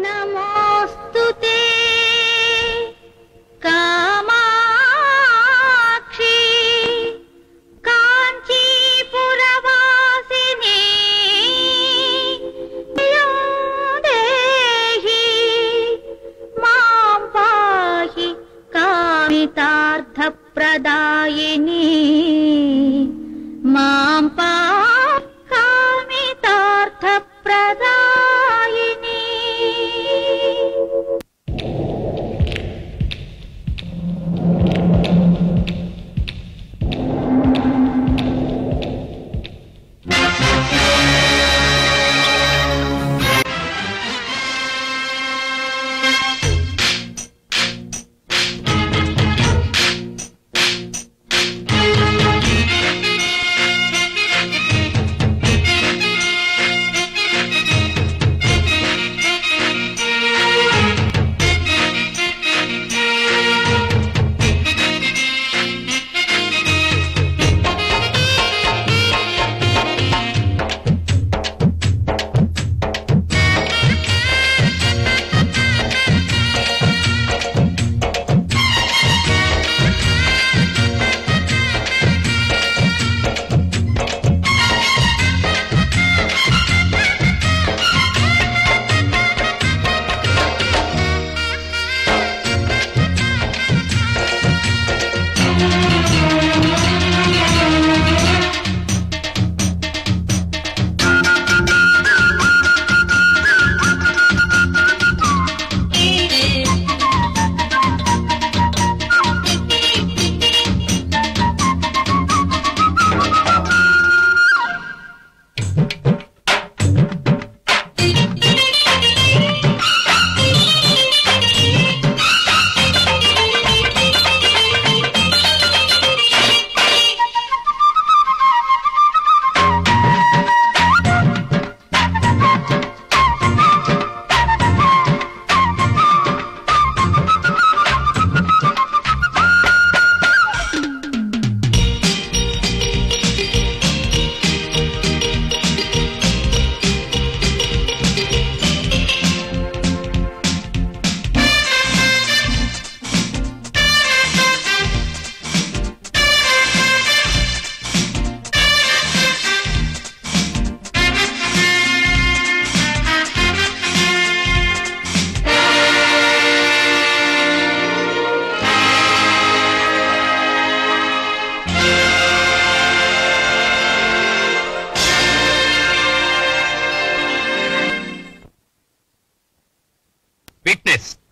నమోస్తుతే కామాక్షి కాంచీపురవాసిని దేహి మాం పాహి కామితార్థప్రదాయిని మాం పాహి కామితార్థప్రదాయిని.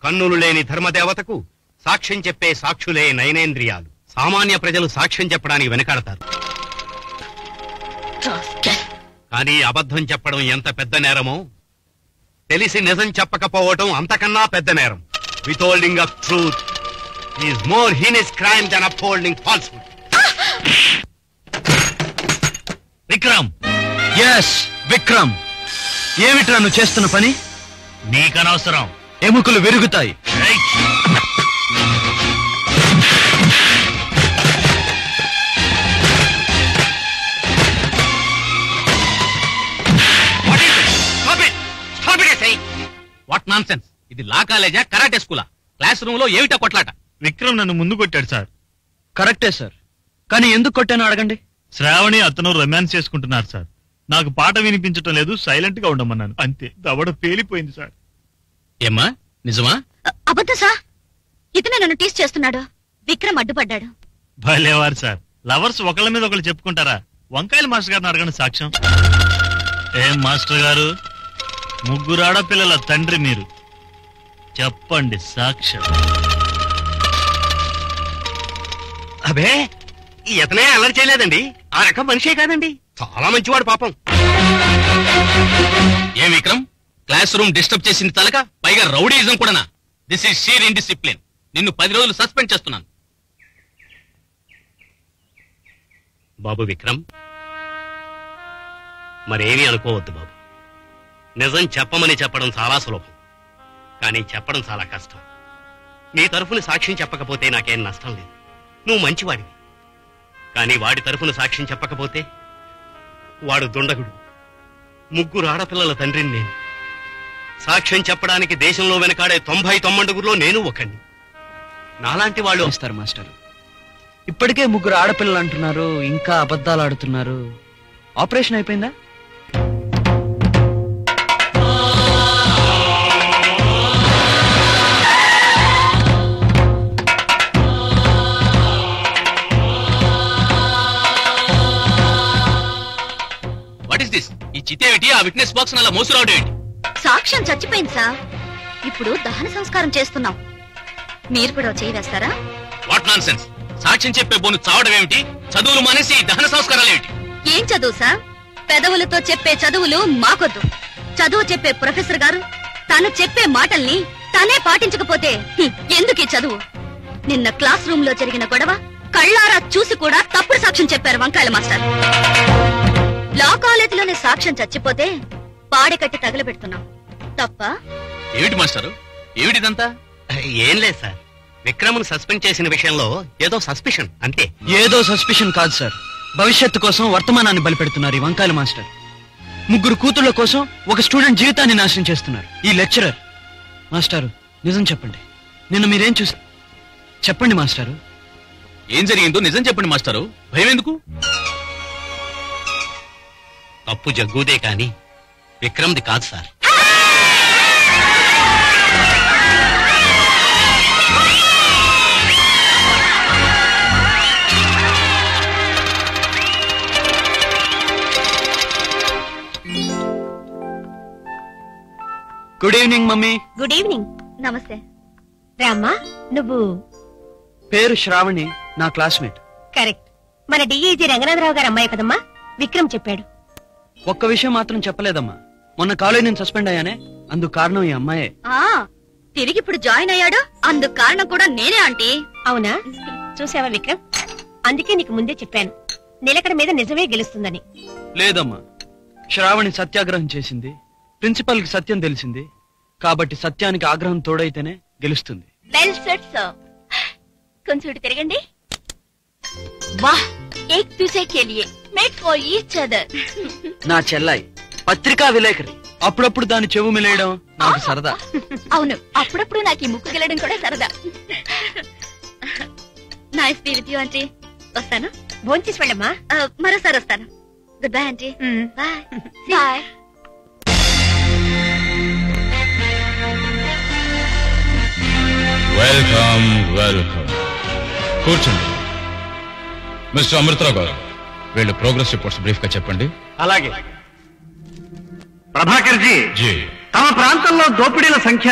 కన్నులు లేని ధర్మదేవతకు సాక్ష్యం చెప్పే సాక్షులే నయనేంద్రియాలు. సామాన్య ప్రజలు సాక్ష్యం చెప్పడానికి వెనకాడతారు, కానీ అబద్ధం చెప్పడం ఎంత పెద్ద నేరమో తెలిసి నిజం చెప్పకపోవటం అంతకన్నా పెద్ద నేరం. Withholding of truth is more heinous crime than upholding falsehood. Vikram, yes Vikram, ఏమిట్రా నువ్వు చేస్తున్న పని? నీకనవసరం. ఎముకలు విరుగుతాయి. What nonsense! ఇది లా కాలేజా, కరాటే స్కూలా? క్లాస్ రూమ్ లో ఏమిటా కొట్లాట? విక్రమ్ నన్ను ముందు కొట్టాడు సార్. కరెక్టే సార్, కానీ ఎందుకు కొట్టానో అడగండి. శ్రావణి అతను రొమాన్స్ చేసుకుంటున్నారు సార్. నాకు పాట వినిపించటం లేదు, సైలెంట్ గా ఉండమన్నాను, అంతే. దవడ పేలిపోయింది సార్. ఏమ్మా, నిజమా? అబద్ధం సార్. ఇతనే నన్ను టీస్ చేస్తున్నాడు. విక్రమ్ అడ్డుపడ్డాడు. భలేవారు సార్. లవర్స్ ఒకళ్ళ మీద ఒకళ్ళు చెప్పుకుంటారా? వంకాయల మాస్టర్ గారిని అడగండి సాక్ష్యం. ఏం మాస్టర్ గారు, ముగ్గురు ఆడపిల్లల తండ్రి మీరు, చెప్పండి సాక్ష్యం. అబే, ఇతనే అల్లరి చేయలేదండి. ఆ రకం మనిషే కాదండి, చాలా మంచివాడు పాపం. ఏ విక్రమ్, క్లాస్ రూమ్ డిస్టర్బ్ చేసింది తలక, పైగా రౌడీయిజం కూడానా? This is sheer indiscipline. నిన్ను 10 రోజులు సస్పెండ్ చేస్తున్నాను. బాబు విక్రమ్, మరేమీ అనుకోవద్దు బాబు. నిజం చెప్పమని చెప్పడం చాలా సులభం, కానీ చెప్పడం చాలా కష్టం. నీ తరఫున సాక్ష్యం చెప్పకపోతే నాకేం నష్టం లేదు, నువ్వు మంచివాడివి. కానీ వాడి తరఫున సాక్ష్యం చెప్పకపోతే వాడు దుండగుడు. ముగ్గురు ఆడపిల్లల తండ్రిని నేను. సాక్ష్యం చెప్పడానికి దేశంలో వెనకాడే 99 నేను ఒకణ్ణి. నాలాంటి వాళ్ళు వస్తారు మాస్టర్. ఇప్పటికే 3 ఆడపిల్లలు అంటున్నారు, ఇంకా అబద్ధాలు ఆడుతున్నారు. ఆపరేషన్ అయిపోయిందా? ఈ చితేమిటి? ఆ విట్నెస్ బాక్స్ అలా మోసురావడం ఏంటి? సాక్ష్యం చచ్చిపోయింది సార్. ఇప్పుడు దహన సంస్కారం చేస్తున్నాం. మీరు కూడా చేయి వేస్తారా? What non sense! సాక్ష్యం చెప్పే బోను చావడం ఏమిటి? చదువులు మానేసి దహన సంస్కారాలు ఏమిటి? ఏం చదువు సార్? పెదవులతో చెప్పే చదువులు మాకొద్దు. చదువు చెప్పే ప్రొఫెసర్ గారు తను చెప్పే మాటల్ని తనే పాటించకపోతే ఎందుకు ఈ చదువు? నిన్న క్లాస్ రూమ్ లో జరిగిన గొడవ కళ్ళారా చూసి కూడా తప్పుడు సాక్ష్యం చెప్పారు వంకాయల మాస్టర్. లా కాలేజీలోనే సాక్ష్యం చచ్చిపోతే పాడెకట్టి తగలబెడుతున్నాం. తప్ప? ఏమిటి మాస్టారు, ఏమిటిదంతా? ఏం లేదు సార్, విక్రమ్ను సస్పెండ్ చేసిన విషయంలో ఏదో సస్పిషన్ అంతే. ఏదో సస్పిషన్ కాదు సార్, భవిష్యత్తు కోసం వర్తమానాన్ని బలిపెడుతున్నారు ఈ వంకాయల మాస్టర్. 3 కూతుళ్ల కోసం ఒక స్టూడెంట్ జీవితాన్ని నాశనం చేస్తున్నారు ఈ లెక్చరర్. మాస్టారు, నిజం చెప్పండి, నిన్న మీరేం చూసి చెప్పండి మాస్టారు. ఏం జరిగిందో నిజం చెప్పండి మాస్టారు, భయం ఎందుకు? తప్పు జగ్గుదే కాని విక్రమ్ది కాదు sir. Good evening mummy. Good evening. నమస్తే. రామ్మా, నువ్వు? పేరు శ్రావణి, నా క్లాస్మేట్. కరెక్ట్. మన డిఐజీ రంగనాథరావు గారు అమ్మాయి కదమ్మా, విక్రమ్ చెప్పాడు. ఒక్క విషయం మాత్రం చెప్పలేదమ్మా, మొన్న కాలేజ్ నుంచి సస్పెండ్ అయ్యానే, అందుకు కారణం ఈ అమ్మాయే. తిరిగి ఇప్పుడు జాయిన్ అయ్యాడు, అందుకు కారణం కూడా నేనే ఆంటీ. అవునా? చూసావా విక్రమ్, అందుకే నీకు ముందే చెప్పాను, నిలకడ మీద నిజమే గెలుస్తుందని. లేదమ్మా, శ్రావణి సత్యాగ్రహం చేసింది, ప్రిన్సిపల్ కి సత్యం తెలిసింది, కాబట్టి సత్యానికి ఆగ్రహం తోడైతేనే గెలుస్తుంది. Well said sir. కొంచెం ఇటు తిరగండి. వాహ్, ఏక్ దూసరే కే లియే మేడ్ ఫర్ ఈచ్ అదర్. నా చెల్లాయి పత్రికా విలేకరి, అప్పుడప్పుడు దాని చెవు మిలేయడం నాకు సరదా. అవును, అప్పుడప్పుడు నాకు ఈ ముక్కు గెలడం కూడా సరదా. Nice be with you aunty. వస్తాను. భోంచేసి వెళ్ళమ్మా. మరోసారి వస్తాను. Good bye aunty. Bye bye. Welcome welcome. కూర్చోండి. మిస్టర్ అమృతరావు గారు, వీళ్ళు ప్రోగ్రెస్ రిపోర్ట్స్ బ్రీఫ్ గా చెప్పండి. అలాగే. ప్రభాకర్ జీ, తమ ప్రాంతంలో దోపిడీల సంఖ్య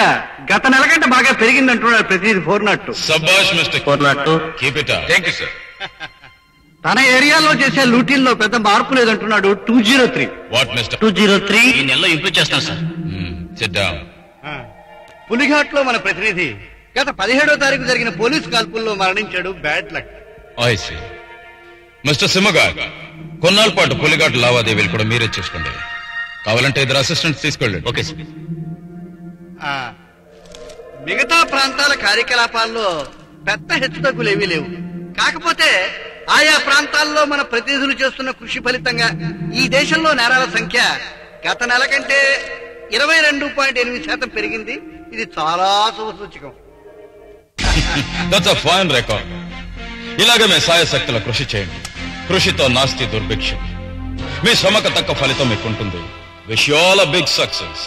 గత నెల కంటే బాగా పెరిగిందంటున్నారు ప్రతినిధి 402. సబాష్ mister 402. Keep it up. Thank you sir. తన ఏరియాలో చేసే లూటీల్లో పెద్ద మార్పు లేదంటున్నాడు 203. What mister 203? ఈ నెలలో ఇంప్రూవ్ చేస్తాం సార్. SIT down. పులిఘాట్ లో మన ప్రతినిధి గత 17వ తారీఖు జరిగిన పోలీసు కాల్పుల్లో మరణించాడు. Bad luck. I see. Mister సింహగారు, కొన్నాళ్ళ పాటు పులిఘాట్ లావాదేవీలు కూడా మీరే చూసుకోండి. కావాలంటే 2 అసిస్టెంట్స్ తీసుకెళ్ళండి. Okay sir. మిగతా ప్రాంతాల కార్యకలాపాల్లో పెద్ద హెచ్చుతగ్గులేవీ లేవు. కాకపోతే ఆయా ప్రాంతాల్లో మన ప్రతినిధులు చేస్తున్న కృషి ఫలితంగా ఈ దేశంలో నేరాల సంఖ్య గత నెల కంటే 22.8% పెరిగింది. ఇది చాలా శుభసూచకం. That's a fine record. ఇలాగే మీ సాయశక్తుల కృషి చేయండి. కృషితో నాస్తి దుర్భిక్ష. మీ శ్రమకు తక్క ఫలితం మీకు ఉంటుంది. Wish you all a big success.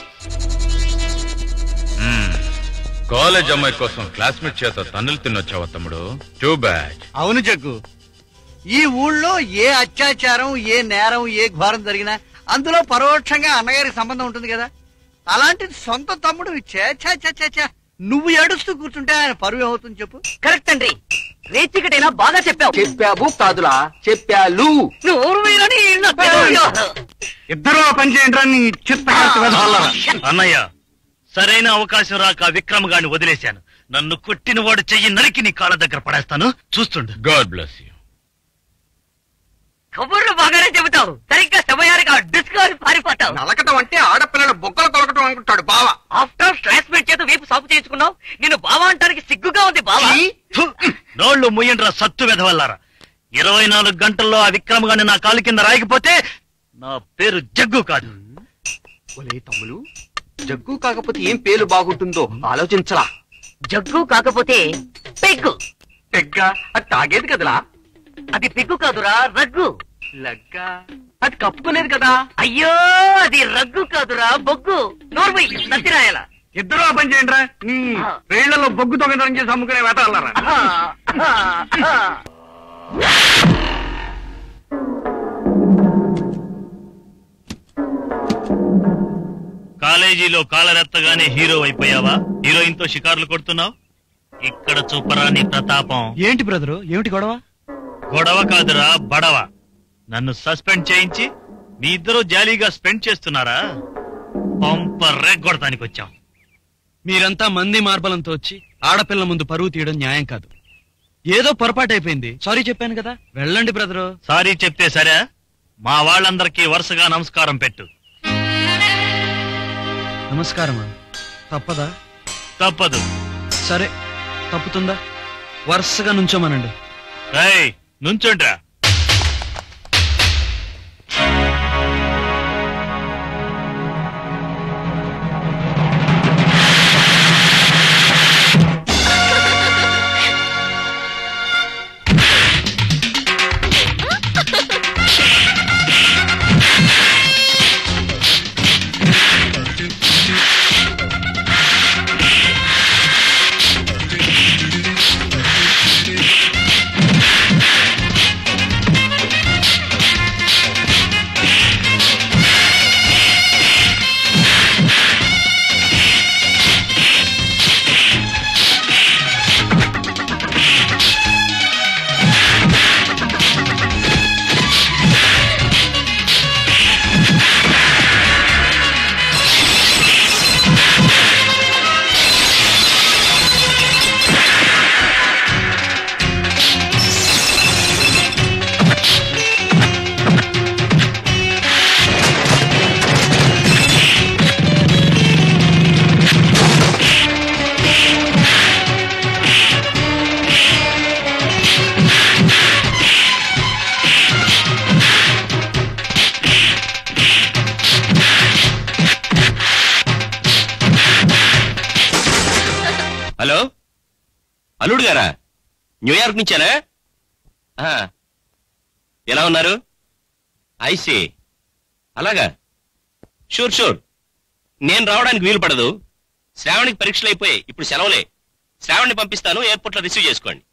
College అమ్మాయి కోసం క్లాస్మేట్ చేత తన్నులు తినొచ్చావా తమ్ముడు? Too bad. అవును జగ్గు, ఈ ఊళ్ళో ఏ అత్యాచారం, ఏ నేరం, ఏ ఘోరం జరిగినా అందులో పరోక్షంగా అన్నగారికి సంబంధం ఉంటుంది కదా. అలాంటిది సొంత తమ్ముడు నువ్వు ఏడుస్తూ కూర్చుంటే ఆయన పరువు ఏమవుతుంది చెప్పు. కరెక్ట్ అండి. రేచికటైనా బాగా చెప్పావు. చెప్పావు కాదులా, చెప్పాలు. ఇద్దరు పని చేయండి. అన్నయ్య, సరైన అవకాశం రాక విక్రమ్ గాని వదిలేశాను. నన్ను కొట్టిన వాడు చెయ్యి నరికి నీ కాళ్ళ దగ్గర పడేస్తాను, చూస్తుండు. God bless you. కబుర్లు బాగానే చెబుతావు, సరిగ్గా సమయానికి డిస్కవరీ పారిపోతావు. నలకటం అంటే ఆడపిల్లల బొక్కలు కొలకటం అనుకుంటాడు బావా. ఆఫ్టర్ క్లాస్మేట్ చేత వీపు సాపు చేయించుకున్నావు. నేను బావా అంటానికి సిగ్గుగా ఉంది బావా. నోళ్లు ముయ్యండ్రా సత్తు వెధవల్లారా. 24 గంటల్లో ఆ విక్రమ్ గాని నా కాలు కింద రాయకపోతే నా పేరు జగ్గు కాదు. ఒలే తమ్ములు, జగ్గు కాకపోతే ఏం పేరు బాగుంటుందో ఆలోచించలా. జగ్గు కాకపోతే పెగ్గు. పెగ్గా అది తాగేది కదలా. అది పెగ్గు కాదురా, రగ్గు. లగ్గా అది కప్పుకునేది కదా. అయ్యో అది రగ్గు కాదురా, బొగ్గు. నోర్మై నత్తిరాయల. ఇద్దరు ఆ పని చేయండి రా. రేళ్లలో బొగ్గు దొంగతనం చేసి అమ్ముకునే వేతాలరా. కాలేజీలో కాలరెత్తగానే హీరో అయిపోయావా? హీరోయిన్ తో షికార్లు కొడుతున్నావు. ఇక్కడ చూపరా నీ ప్రతాపం. ఏంటి బ్రదరు, ఏమిటి గొడవ? గొడవ కాదురా, బడవ. నన్ను సస్పెండ్ చేయించి మీ ఇద్దరు జాలీగా స్పెండ్ చేస్తున్నారా? పంప రెగ్గొడతానికి వచ్చాం. మీరంతా మంది మార్బలంతో వచ్చి ఆడపిల్ల ముందు పరువు తీయడం న్యాయం కాదు. ఏదో పొరపాటు అయిపోయింది, సారీ చెప్పాను కదా. వెళ్ళండి బ్రదరు. సారీ చెప్తే సరే, మా వాళ్ళందరికీ వరుసగా నమస్కారం పెట్టు. నమస్కారమా? తప్పదా? తప్పదు. సరే, తప్పుతుందా? వరుసగా నుంచోమనండి. రేయ్, నుంచోండ్రా. హలో, అల్లుడు గారా? న్యూయార్క్ నుంచేనా? ఎలా ఉన్నారు? ఐసీ. అలాగా, షూర్ షూర్. నేను రావడానికి వీలు పడదు. శ్రావణికి పరీక్షలు అయిపోయి ఇప్పుడు సెలవులే. శ్రావణ్ని పంపిస్తాను, ఎయిర్పోర్ట్ లో రిసీవ్ చేసుకోండి.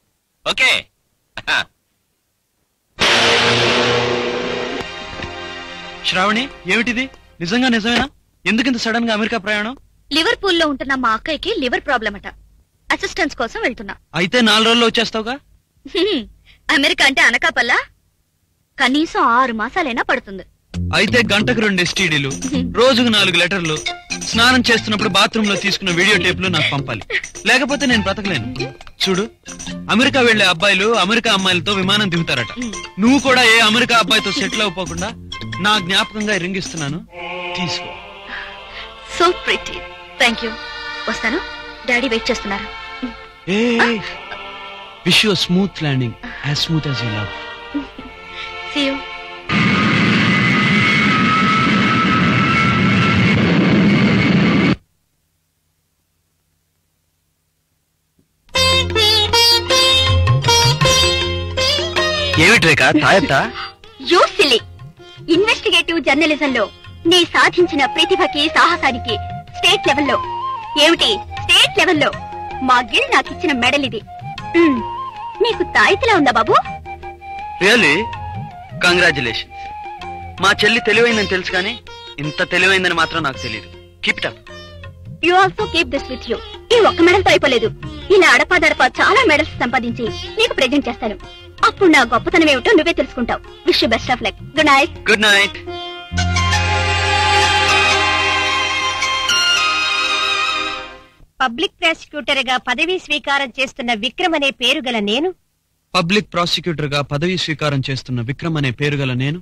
ఓకే. శ్రావణి, ఏమిటిది? నిజంగా నిజమేనా? ఎందుకింత సడన్ గా అమెరికా ప్రయాణం? లివర్పూల్ లో ఉంటున్న మా అక్కయ్యకి లివర్ ప్రాబ్లం అట. అసిస్టెన్స్ కోసం వెళ్తున్నా. అయితే 4 రోజుల్లో వచ్చేస్తావుగా? అమెరికా అంటే అనకాపల్లా? కనీసం 6 మాసాలైనా పడుతుంది. అయితే గంటకు 2 STDలు, రోజుకు 4 లెటర్లు, స్నానం చేస్తున్నప్పుడు బాత్రూమ్ లో తీసుకున్న వీడియో టేపులు నాకు పంపాలి. లేకపోతే నేను బ్రతకలేను. చూడు, అమెరికా వెళ్లే అబ్బాయిలు అమెరికా అమ్మాయిలతో విమానం దిగుతారట. నువ్వు కూడా ఏ అమెరికా అబ్బాయితో సెటిల్ అవ్వకుండా నా జ్ఞాపకంగా రింగిస్తున్నాను, తీసుకో. So pretty. Thank you. వస్తాను, డాడీ వెయిట్ చేస్తున్నారు. Wish you smooth landing, as smooth as you love. See you. ఏమిటి రేఖ, తాయత్తా? You silly. ఇన్వెస్టిగేటివ్ జర్నలిజం లో నీ సాధించిన ప్రతిభకి, సాహసానికి స్టేట్ లెవెల్లో, ఏమిటి స్టేట్ లెవెల్లో మా గిల్ నాకిచ్చిన మెడల్ ఇది. నీకు తాయితలా ఉందా బాబు? రియల్లీ? కంగ్రాచులేషన్స్. మా చెల్లి తెలివైందని తెలుసు కానీ ఇంత తెలివైందని మాత్రం నాకు తెలియదు. Keep it up. You also keep this with you. ఈ ఒక్క మెడల్ తో అయిపోలేదు. ఇలా అడపాదడపా చాలా మెడల్స్ సంపాదించి నీకు ప్రెజెంట్ చేస్తాను. అప్పుడు నా గొప్పతనం ఏమిటో నువ్వే తెలుసుకుంటావు. Wish you best of luck. Good night. Good night. Public prosecutor గా పదవీ స్వీకారం చేస్తున్న విక్రమ్ అనే పేరు గల నేను, పబ్లిక్ ప్రాసిక్యూటర్ గా పదవీ స్వీకారం చేస్తున్న విక్రమ్ అనే పేరు గల నేను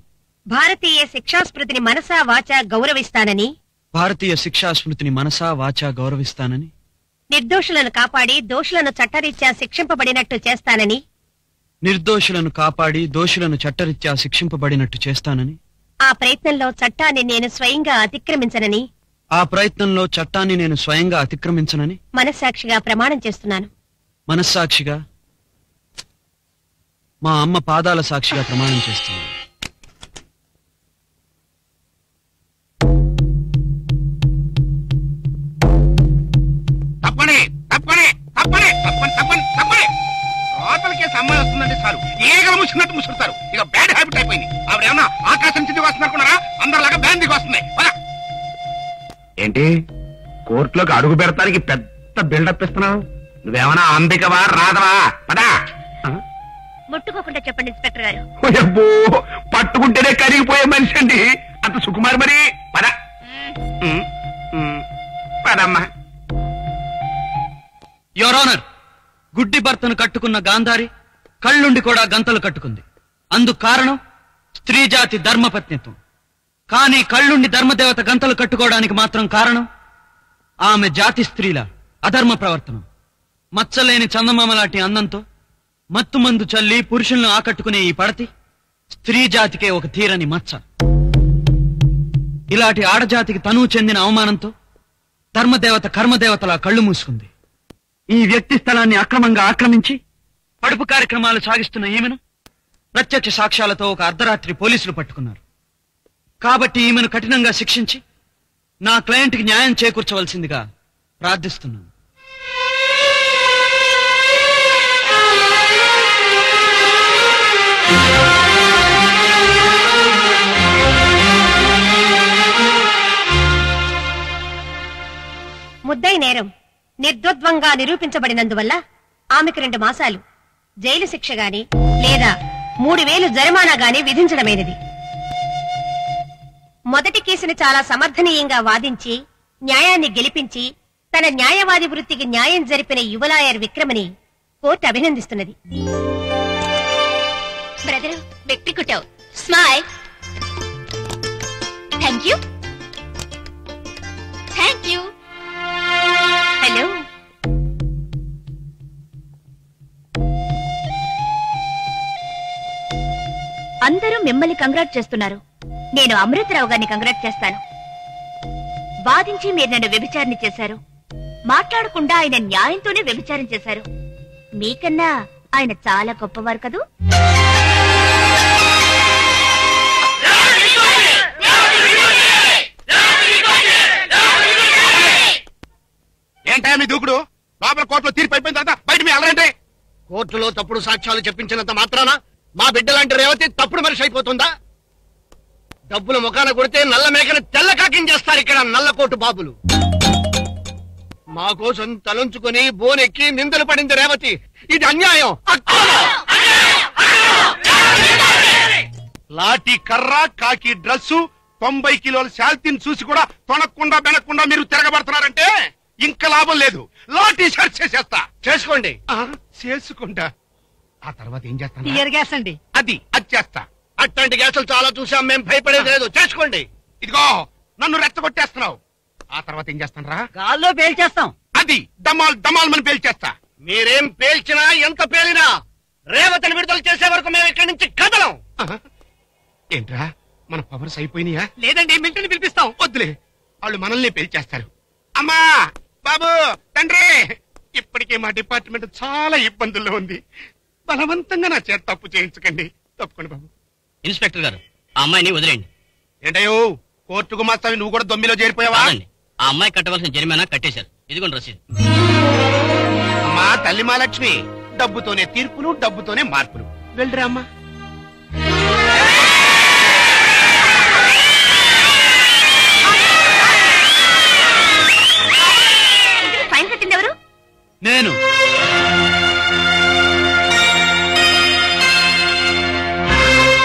భారతీయ శిక్షాస్మృతిని మనసా వాచా గౌరవిస్తానని, భారతీయ శిక్షా స్మృతిని మనసా వాచా గౌరవిస్తానని, నిర్దోషులను కాపాడి దోషులను చట్టరీత్యా శిక్షింపబడినట్టు చేస్తానని, నిర్దోషులను కాపాడి దోషులను చట్టరీత్యా శిక్షింపబడినట్టు చేస్తానని, ఆ ప్రయత్నంలో చట్టాన్ని నేను స్వయంగా అతిక్రమించనని, ఆ ప్రయత్నంలో చట్టాన్ని నేను స్వయంగా అతిక్రమించనని మనస్సాక్షిగా ప్రమాణం చేస్తున్నాను. మనస్సాక్షిగా, మా అమ్మ పాదాల సాక్షిగా ప్రమాణం చేస్తున్నాను. తప్పని తప్పని తప్పని తప్పని తప్పని తప్పని లోపలికే సమ్మాయి వస్తుందంటే చాలు ఏగల ముసుకున్నట్టు ముసురుతారు. ఇక బ్యాడ్ హ్యాబిట్ అయిపోయింది. ఆవిడ ఏమన్నా ఆకాశం దిగి వస్తున్నారుకున్నారా? అందరిలాగా బ్యాన్ దిగి వస్తున్నాయి. ఏంటి కోర్టులోకి అడుగు పెడతానికి పెద్ద బిల్డప్ ఇస్తున్నావు? నువ్వేమన్నా అంబికవా రాధవా? పదా ముట్టుకోకుండా చెప్పండి ఇన్స్పెక్టర్ గారు. అబ్బో పట్టుకుంటేనే కరిగిపోయే మనిషి అండి అంత సుకుమార్. మరి పద పదమ్మా. యువర్ ఆనర్, గుడ్డి భర్తను కట్టుకున్న గాంధారి కళ్ళుండి కూడా గంతలు కట్టుకుంది. అందుకు కారణం స్త్రీ జాతి ధర్మపత్నిత్వం. కానీ కళ్ళుండి ధర్మదేవత గంతలు కట్టుకోవడానికి మాత్రం కారణం ఆమె జాతి స్త్రీల అధర్మ ప్రవర్తనం. మచ్చలేని చందమామ లాంటి అందంతో మత్తుమందు చల్లి పురుషులను ఆకట్టుకునే ఈ పడతి స్త్రీ జాతికే ఒక తీరని మచ్చ. ఇలాంటి ఆడజాతికి తనువు చెందిన అవమానంతో ధర్మదేవత కర్మదేవతలా కళ్ళు మూసుకుంది. ఈ వ్యక్తి స్థలాన్ని అక్రమంగా ఆక్రమించి పడుపు కార్యక్రమాలు సాగిస్తున్న ఈమెను ప్రత్యక్ష సాక్ష్యాలతో ఒక అర్ధరాత్రి పోలీసులు పట్టుకున్నారు. కాబట్టి ఈమెను కఠినంగా శిక్షించి నా క్లయింట్కి న్యాయం చేకూర్చవలసిందిగా ప్రార్థిస్తున్నాను. ముద్దై నేరం నిర్దోద్వంగా నిరూపించబడినందువల్ల ఆమెకు 2 మాసాలు జైలు శిక్ష గాని లేదా 3000 జరిమానా గాని విధించడమైనది. మొదటి కేసును చాలా సమర్థనీయంగా వాదించి న్యాయాన్ని గెలిపించి తన న్యాయవాది వృత్తికి న్యాయం జరిపిన యువలాయర్ విక్రమని కోర్టు అభినందిస్తున్నది. బ్రదరు వ్యక్తి కుట్టావు. Smile. Thank you. Thank you. Hello. అందరూ మిమ్మల్ని కంగ్రాట్ చేస్తున్నారు. నేను అమృతరావు గారిని కంగ్రాట్ చేస్తాను. వాదించి మీరు నన్ను వ్యభిచారణ చేశారు. మాట్లాడకుండా ఆయన న్యాయంతోనే వ్యభిచారం చేశారు. మీకన్నా ఆయన చాలా గొప్పవారు కదూ. ఏంటా మీ దూకుడు? లోపల కోర్టులో తీర్పు అయిపోయిన తర్వాత బయట మీ అలరంటే కోర్టులో తప్పుడు సాక్ష్యాలు చెప్పించినంత మాత్రాన మా బిడ్డ లాంటి రేవతి తప్పుడు మనిషి అయిపోతుందా? డబ్బులు ముఖాన కొడితే నల్ల మేకను తెల్ల కాకించేస్తారు ఇక్కడ నల్లకోటు బాబులు. మా కోసం తలంచుకుని బోనెక్కి నిందలు పడింది రేవతి. ఇది అన్యాయం. లాఠీ కర్ర, కాకి డ్రస్సు, 90 కిలోల శాల్తీని చూసి కూడా తొనకుండా బెనకుండా మీరు తిరగబడుతున్నారంటే ఇంకా లాభం లేదు. లాఠీ సెర్చ్ చేసేస్తా. చేసుకోండి. చేసుకుంటా. ఆ తర్వాత ఏం చేస్తాను? టియర్ గ్యాస్ అండి. అది చేస్తా. అట్లాంటి గ్యాసులు చాలా చూసాం. మేము భయపడేది లేదు. చేసుకోండి. ఇదిగో నన్ను రెచ్చగొట్టేస్తున్నావు. ఆ తర్వాత ఏం చేస్తాను రా? గాల్లో పేల్చేస్తాం. అది డమాల్ డమాల్ మని పేల్చేస్తా. మీరేం పేల్చినా ఎంత పేలినా రేవతిని విడుదల చేసే వరకు మేము ఇక్కడి నుంచి కదలం. ఏంట్రా మన పవర్స్ అయిపోయినాయా? లేదండి, మిలిటరీని పిలిపిస్తాం. వద్దులే, వాళ్ళు మనల్ని పేల్చేస్తారు. అమ్మా, బాబు, తండ్రి, ఇప్పటికే మా డిపార్ట్మెంట్ చాలా ఇబ్బందుల్లో ఉంది. బలవంతంగా నా చేత తప్పు చేయించకండి. తప్పుకోండి బాబు. ఇన్స్పెక్టర్ గారు, ఆ అమ్మాయిని వదిలేండి. ఏంటయ్యో కోర్టుకు మాస్తావి, నువ్వు కూడా దొమ్మిలో చేరిపోయావా? ఆ అమ్మాయి కట్టవలసిన జరిమానా కట్టేశారు. ఇదిగోండి రసీదు. అమ్మా తల్లి మహాలక్ష్మి, డబ్బుతోనే తీర్పులు, డబ్బుతోనే మార్పులు. వెళ్ళరా అమ్మా. ఫైన్ కట్టింది ఎవరు? నేను.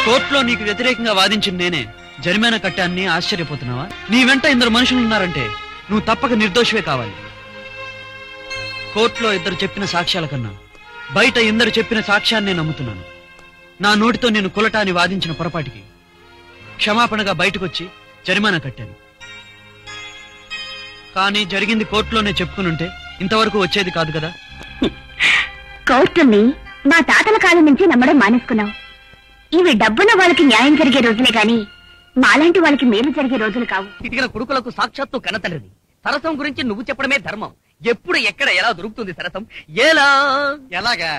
కోర్టులో నీకు వ్యతిరేకంగా వాదించిన నేనే జరిమానా కట్టాన్ని ఆశ్చర్యపోతున్నావా? నీ వెంట 2 మనుషులు ఉన్నారంటే నువ్వు తప్పక నిర్దోషివే కావాలి. కోర్టులో 2 చెప్పిన సాక్ష్యాల కన్నా బయట 2 చెప్పిన సాక్ష్యాన్ని నమ్ముతున్నాను. నా నోటితో నేను కులటాన్ని వాదించిన పొరపాటికి క్షమాపణగా బయటకొచ్చి జరిమానా కట్టాను. కానీ జరిగింది కోర్టులోనే చెప్పుకునుంటే ఇంతవరకు వచ్చేది కాదు కదా. కోర్టుని మా తాతల కాలం నుంచి నమ్మడం మానేసుకున్నావు. ఇవి డబ్బున్న వాళ్ళకి న్యాయం జరిగే రోజులే గాని మాలాంటి వాళ్ళకి మేలు జరిగే రోజులు కావు. ఇదిగిన కొడుకులకు సాక్షాత్తు కన్నతండ్రిని. సరసం గురించి నువ్వు చెప్పడమే ధర్మం. ఎప్పుడు ఎక్కడ ఎలా దొరుకుతుంది సరసం? ఎలాగా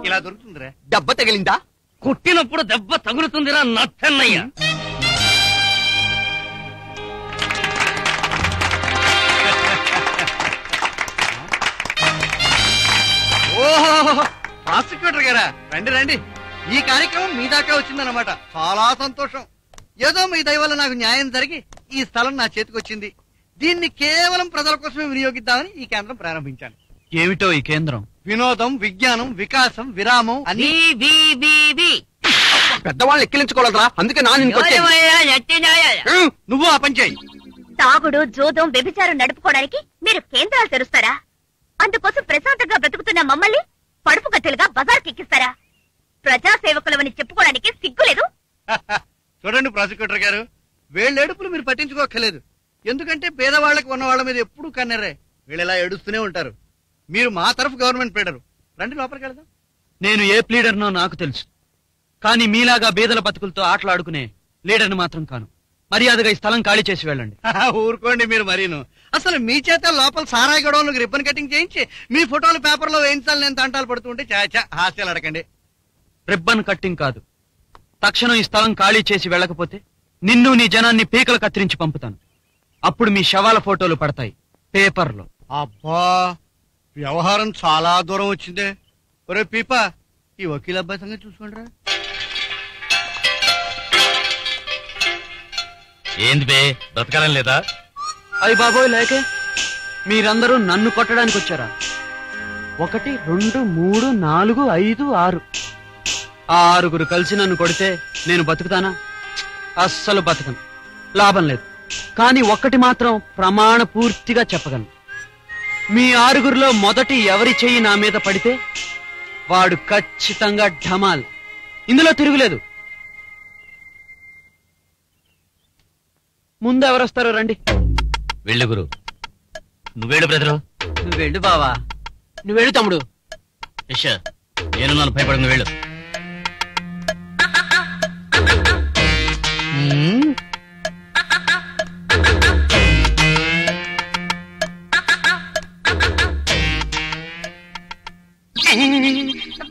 ఇలా దొరుకుతుందిరా? దెబ్బ తగిలిందా? కొట్టినప్పుడు దెబ్బ తగులుతుందిరా నచ్చన్నయ్య. ఓహో, ప్రాసిక్యూటర్ గారా, రండి రండి. ఈ కార్యక్రమం మీ దాకా వచ్చిందన్నమాట. చాలా సంతోషం. ఏదో మీ దయ వల్ల నాకు న్యాయం జరిగి ఈ స్థలం నా చేతికి వచ్చింది. దీన్ని కేవలం ప్రజల కోసమే వినియోగిద్దామని ఈ కేంద్రం ప్రారంభించాను. ఏమిటో ఈ కేంద్రం? వినోదం, విజ్ఞానం, వికాసం, విరామం అని. పెద్దవాళ్ళు ఎక్కిలించుకోవాలరా, అందుకే నువ్వు ఆ పని చేయి. తాగుడు, జోదం, వ్యభిచారం నడుపుకోవడానికి మీరు కేంద్రాలు తెరుస్తారా? అందుకోసం ప్రశాంతంగా బ్రతుకుతున్న మమ్మల్ని పడుపు కట్టెలుగా బజార్కి ఎక్కిస్తారా? ప్రజాసేవకులవని చెప్పుకోవడానికి సిగ్గులేదు? చూడండి ప్రాసిక్యూటర్ గారు, వీళ్ళేడుపులు మీరు పట్టించుకోక్కర్లేదు. ఎందుకంటే పేదవాళ్ళకి ఉన్న వాళ్ళ మీద ఎప్పుడూ కన్నెర్రే. వీళ్ళెలా ఏడుస్తూనే ఉంటారు. మీరు మా తరఫు గవర్నమెంట్ ప్లీడరు. రండి లోపలికి వెళదాం. నేను ఏ ప్లీడర్నో నాకు తెలుసు, కానీ మీలాగా బీదల బతుకులతో ఆటలాడుకునే లీడర్ని మాత్రం కాను. మర్యాదగా ఈ స్థలం ఖాళీ చేసి వెళ్ళండి. ఊరుకోండి మీరు మరీను. అసలు మీ చేత లోపల సారాయి గొడవలకు రిబ్బన్ కటింగ్ చేయించి మీ ఫోటోలు పేపర్లో వేయించాలి నేను తంటాలు పడుతుంటే చాచా హాస్యాలు అడకండి. రిబ్బన్ కట్టింగ్ కాదు. తక్షణం ఈ స్థలం ఖాళీ చేసి వెళ్ళకపోతే నిన్ను నీ జనాన్ని పీకలు కత్తిరించి పంపుతాను. అప్పుడు మీ శవాల ఫోటోలు పడతాయి పేపర్లో. అబ్బా, వ్యవహారం చాలా దూరం వచ్చిందే. ఒరే పీపా, ఈ వకీల్ అబ్బాయి సంగతి చూసుకోండిరా. ఏంది బే, బ్రతకాలం లేదా? అయ్యి బాబోయ్, లేకే మీరందరూ నన్ను కొట్టడానికి వచ్చారా? 1, 2, 3, 4, 5, 6 6గురు కలిసి నన్ను కొడితే నేను బతుకుతానా? అస్సలు బతకను. లాభం లేదు. కానీ ఒక్కటి మాత్రం ప్రమాణ పూర్తిగా చెప్పగలను. మీ 6గురిలో మొదటి ఎవరి చెయ్యి నా మీద పడితే వాడు ఖచ్చితంగా ఢమాల్. ఇందులో తిరుగులేదు. ముందు ఎవరొస్తారో రండి. వెళ్ళు గురు. నువ్వేడు బ్రదరు. నువ్వు వెళ్ళు బావా. నువ్వు వెళ్ళు తమ్ముడు. నేను నన్ను భయపడను, వెళ్ళు.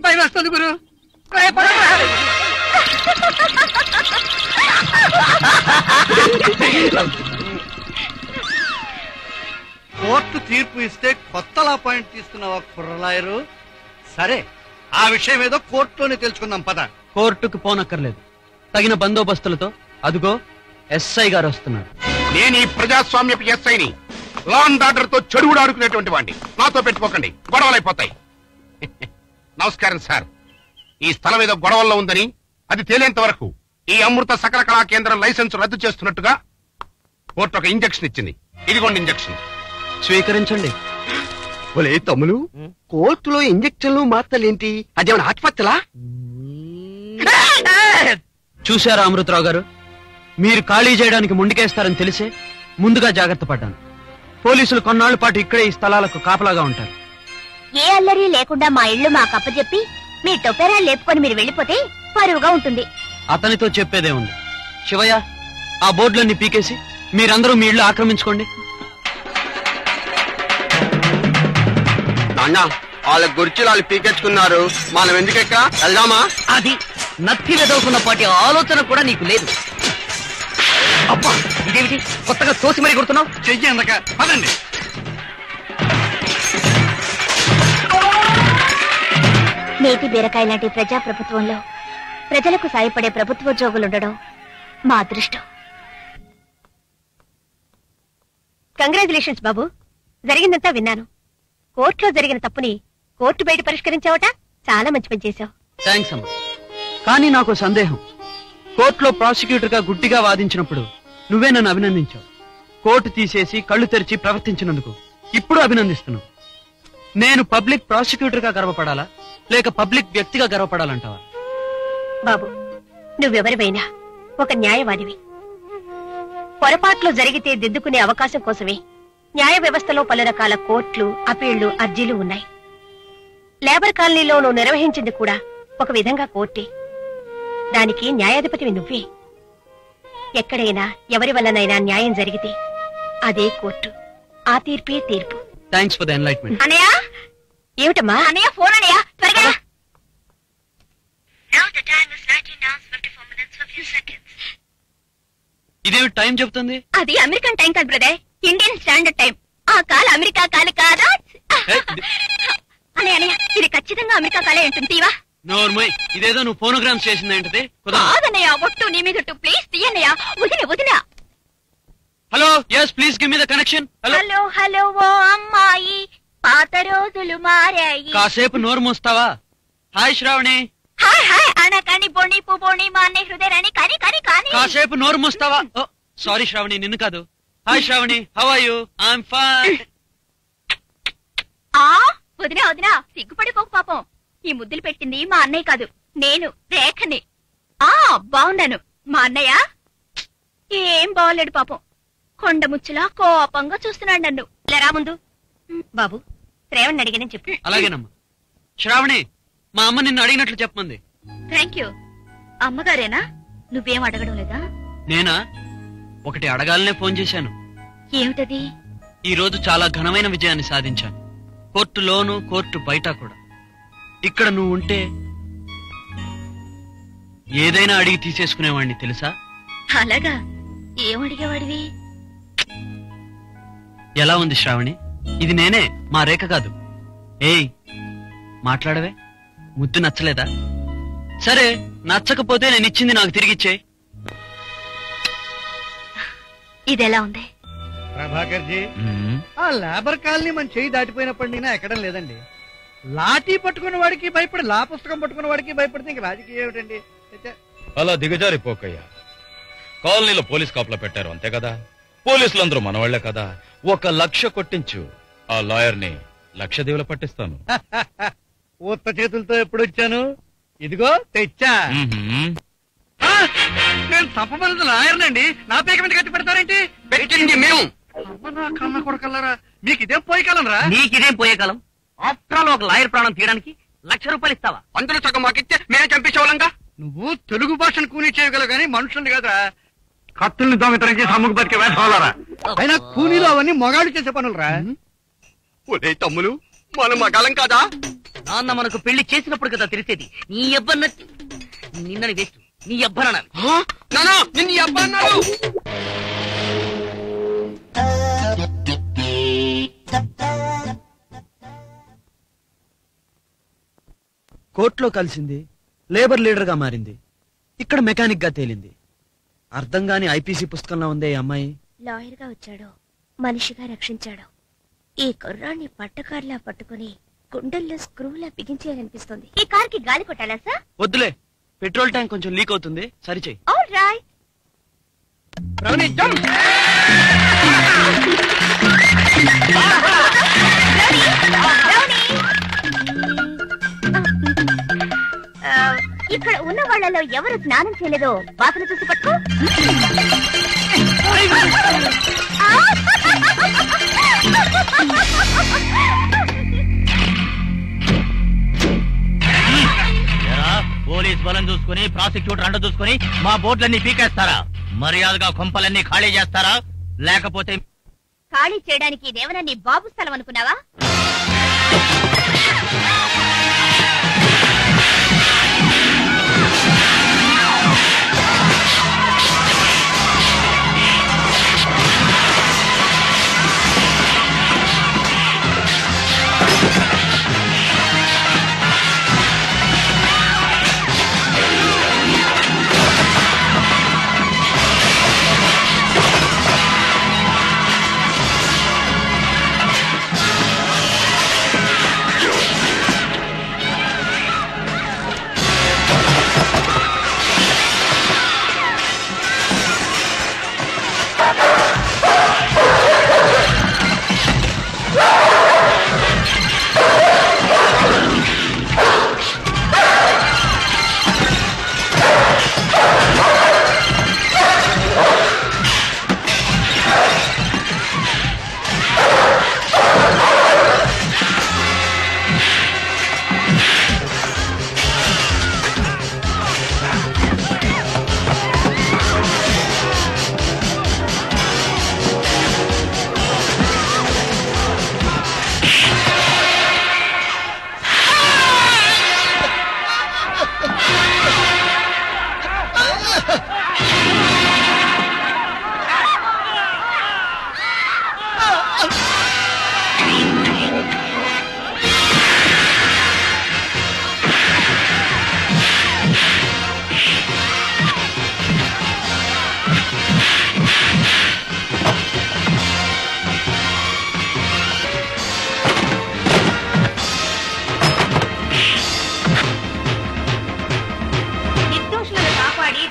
భయం వస్తుంది గురు. కోర్టు తీర్పు ఇస్తే కొత్తలా పాయింట్ తీసుకున్నావా కుర్రలాయరు? సరే, ఆ విషయం ఏదో కోర్టులోనే తెలుసుకుందాం పద. కోర్టుకు పోనక్కర్లేదు. తగిన బందోబస్తులతో అదుగో ఎస్ఐ గారు వస్తున్నారు. నేను ఈ ప్రజాస్వామ్యపు ఎస్ఐని. లా అండ్ ఆర్డర్ తో చెడుగుడు ఆడుకునేటువంటి వాడిని. నాతో పెట్టుకోకండి, గొడవలైపోతాయి. నమస్కారం సార్. ఈ స్థలం ఏదో గొడవల్లో ఉందని అది తేలేంత వరకు ఈ అమృత సకల కళా కేంద్రం లైసెన్స్ రద్దు చేస్తున్నట్టుగా కోర్టు ఒక ఇంజక్షన్ ఇచ్చింది. ఇదిగోండి ఇంజక్షన్. స్వీకరించండి. ఒలే తమ్ములు, కోర్టులో ఇంజక్షన్లు మాత్రలేంటి? అదేమన్నా ఆత్మహత్యలా? చూశారా అమృతరావు గారు, మీరు ఖాళీ చేయడానికి ముందుకేస్తారని తెలిసే ముందుగా జాగ్రత్త పడ్డాను. పోలీసులు కొన్నాళ్ల పాటు ఇక్కడే ఈ స్థలాలకు కాపలాగా ఉంటారు. ఏ అల్లరి లేకుండా మా ఇళ్లు మాకు అప్పచెప్పి మీ టొపెరాలు లేపుకొని మీరు వెళ్ళిపోతే పరువుగా ఉంటుంది. అతనితో చెప్పేదే ఉంది. శివయ్య, ఆ బోర్డులన్నీ పీకేసి మీరందరూ మీ ఇళ్లు ఆక్రమించుకోండి. నాన్న, వాళ్ళ గురించి వాళ్ళు పీకెచ్చుకున్నారు. మనం ఎందుకెక్క వెళ్దామా? అది నత్తి వెదవుకున్న పాటి ఆలోచన కూడా నీకు లేదు. అబ్బా, ఇదేమిటి కొత్తగా తోసి మరీ కొడుతున్నావు? చెయ్యి అందక పదండి. నేతి బీరకాయ లాంటి ప్రజా ప్రభుత్వంలో ప్రజలకు సాయపడే ప్రభుత్వోద్యోగులుండడం మా అదృష్టం. కంగ్రాచులేషన్స్ బాబు. జరిగిందంతా విన్నాను. కోర్టులో జరిగిన తప్పుని కోర్టు బయట పరిష్కరించావట. చాలా మంచి పని చేశావు. థ్యాంక్స్ అమ్మా. కానీ నాకు సందేహం. కోర్టులో ప్రాసిక్యూటర్ గా గుడ్డిగా వాదించినప్పుడు నువ్వే నన్ను అభినందించావు. కోర్టు తీసేసి కళ్ళు తెరిచి ప్రవర్తించినందుకు ఇప్పుడు అభినందిస్తున్నావు. నేను పబ్లిక్ ప్రాసిక్యూటర్ గా గర్వపడాలా లేక పబ్లిక్ వ్యక్తిగా గర్వపడాలంటావా? బాబు, నువ్వెవరివైనా ఒక న్యాయవాదివి. పొరపాట్లు జరిగితే దిద్దుకునే అవకాశం కోసమే న్యాయ వ్యవస్థలో పలు రకాల కోర్టులు, అపీళ్లు, అర్జీలు ఉన్నాయి. లేబర్ కాలనీలో నువ్వు నిర్వహించింది కూడా ఒక విధంగా కోర్టే. దానికి న్యాయాధిపతివి నువ్వే. ఎక్కడైనా ఎవరి వల్లనైనా న్యాయం జరిగితే అదే కోర్టు, ఆ తీర్పే తీర్పు. Thanks for the enlightenment. అనయ్య, ఏమిటమ్మా? అనయ్య, ఫోన్ అనయ్య, త్వరగా. ఇదేమి టైం చెప్తుంది? అది అమెరికన్ టైం కాదు బ్రదర్, ఇండియన్ స్టాండర్డ్ టైం. ఆ కాల అమెరికా కాలు కాదా? అనయ్య అనయ్య, ఇది ఖచ్చితంగా అమెరికా కాలే ఉంటుంది. తీవా నోర్మయ్, ఇదేదో నువ్వు ఫోనోగ్రామ్స్ చేసింది ఏంటది? కాదన్నయ్య, ఒట్టు నీ మీద ప్లీజ్ తీయన్నయ్య. వదిన వదిన. Hello, yes please give me the connection. Hello hello hello ఓ అమ్మాయి, పాత రోజులు మారాయి. కాసేపు నోరు మూస్తావా? హాయ్ శ్రావణి. హాయ్ హాయ్ అనకాని బోణి పుబోణి మా అన్నయ్య హృదయాన్ని కానీ కానీ కానీ. కాసేపు నోరు మూస్తావా? సారీ శ్రావణి, నిన్ను కాదు. Hi Shravani, how are you? I'm fine. ఆ వదిన వదిన, సిగ్గుపడిపోకు పాపం. ఈ ముద్దులు పెట్టింది మా అన్నయ్య కాదు, నేను రేఖని. ఆ బాగున్నాను. మా అన్నయ్య ఏం బాగోలేడు పాపం. కొండ ముచ్చులా కోపంగా చూస్తున్నాడు నన్ను. రా ముందు. బాబు, శ్రేవణ్ అడిగానని చెప్పు. అలాగేనమ్మా. శ్రావణి, మా అమ్మ నిన్ను అడిగినట్లు చెప్పమంది. Thank you. అమ్మగారేనా? నువ్వేం అడగడం లేదా? నేనా? ఒకటి అడగాలనే ఫోన్ చేశాను. ఏమిటది? ఈ రోజు చాలా ఘనమైన విజయాన్ని సాధించాను. కోర్టులోను, కోర్టు బయట కూడా. ఇక్కడ నువ్వు ఉంటే ఏదైనా అడిగి తీసేసుకునేవాడిని తెలుసా? అలాగా? ఏమడిగేవాడివి? ఎలా ఉంది శ్రావణి? ఇది నేనే, మా రేఖ కాదు. ఏయ్, మాట్లాడవే. ముద్దు నచ్చలేదా? సరే, నచ్చకపోతే నేను ఇచ్చింది నాకు తిరిగిచ్చే. ఇదెలా ఉంది? ప్రభాకర్ జీ, ఆ లేబర్ కాలనీ మన చేయి దాటిపోయినప్పటి నుంచి ఎక్కడం లేదండి. లాఠీ పట్టుకున్న వాడికి భయపడి, లా పుస్తకం పట్టుకున్న వాడికి భయపడితే ఇంక రాజకీయం ఏమిటండి? అలా దిగజారిపోకయ్యా. కాలనీలో పోలీస్ కాపులా పెట్టారు అంతే కదా. పోలీసులందరూ మనవాళ్లే కదా. 1 లక్ష కొట్టించు, ఆ లాయర్ని లక్షదేవుల పట్టిస్తాను. ఉత్త చేతులతో ఎప్పుడు వచ్చాను? ఇదిగో తెచ్చా. నేను తప్పమన్నది లాయర్నండి. నా పేక మీద కట్టి పెడతారేంటి? పెట్టింది మేము. కన్న కొడకల్లారా, మీకు ఇదేం పోయే కాలం రా? నీకిదేం పోయే కాలం? ఆఫ్టర్ ఆల్ ఒక లాయర్ ప్రాణం తీయడానికి 1,00,000 రూపాయలు ఇస్తావా? అందులో సగం మాకిస్తే మేమే చంపించేవాళ్ళంగా. నువ్వు తెలుగు భాషను కూనీ చేయగలవు కానీ మనుషుల్ని కదా. కత్తుల్ని దొంగతనం చేసి అమ్ముకు బతికే వేధవాలరా. అయినా కూనీలో అవన్నీ మొగాడు చేసే పనులు రా. ఒరే తమ్ములు, మనం మగాలం కాదా? నాన్న మనకు పెళ్లి చేసినప్పుడు కదా తెలిసేది. నీ అబ్బన్న నిన్నని వేస్ట్. నీ అబ్బన్నాడు. నిన్ను అబ్బన్నాడు. కోర్టులో కలిసింది, లేబర్ లీడర్ గా మారింది, ఇక్కడ మెకానిక్ గా తేలింది. అర్థం గాని ఐపీసీ పుస్తకంలో ఉందే ఈ అమ్మాయి. లాయర్ గా వచ్చాడు, మనిషిగా రక్షించాడు. ఈ కుర్రాన్ని పట్టకారులా పట్టుకుని గుండెల్లో స్క్రూలా బిగించేయాలనిపిస్తుంది. ఈ కార్ కి గాలి కొట్టాలా సార్? వద్దులే, పెట్రోల్ ట్యాంక్ కొంచెం లీక్ అవుతుంది, సరిచేయి. All right. ఇక్కడ ఉన్న వాళ్ళలో ఎవరు స్నానం చేయలేదో వాసన చూసి పట్టుకో. పోలీస్ బలం చూసుకుని, ప్రాసిక్యూటర్ అండ చూసుకుని మా బోర్డులన్నీ పీకేస్తారా? మర్యాదగా కొంపలన్నీ ఖాళీ చేస్తారా? లేకపోతే ఖాళీ చేయడానికి ఇదేమన్నా నీ బాబు స్థలం అనుకున్నావా?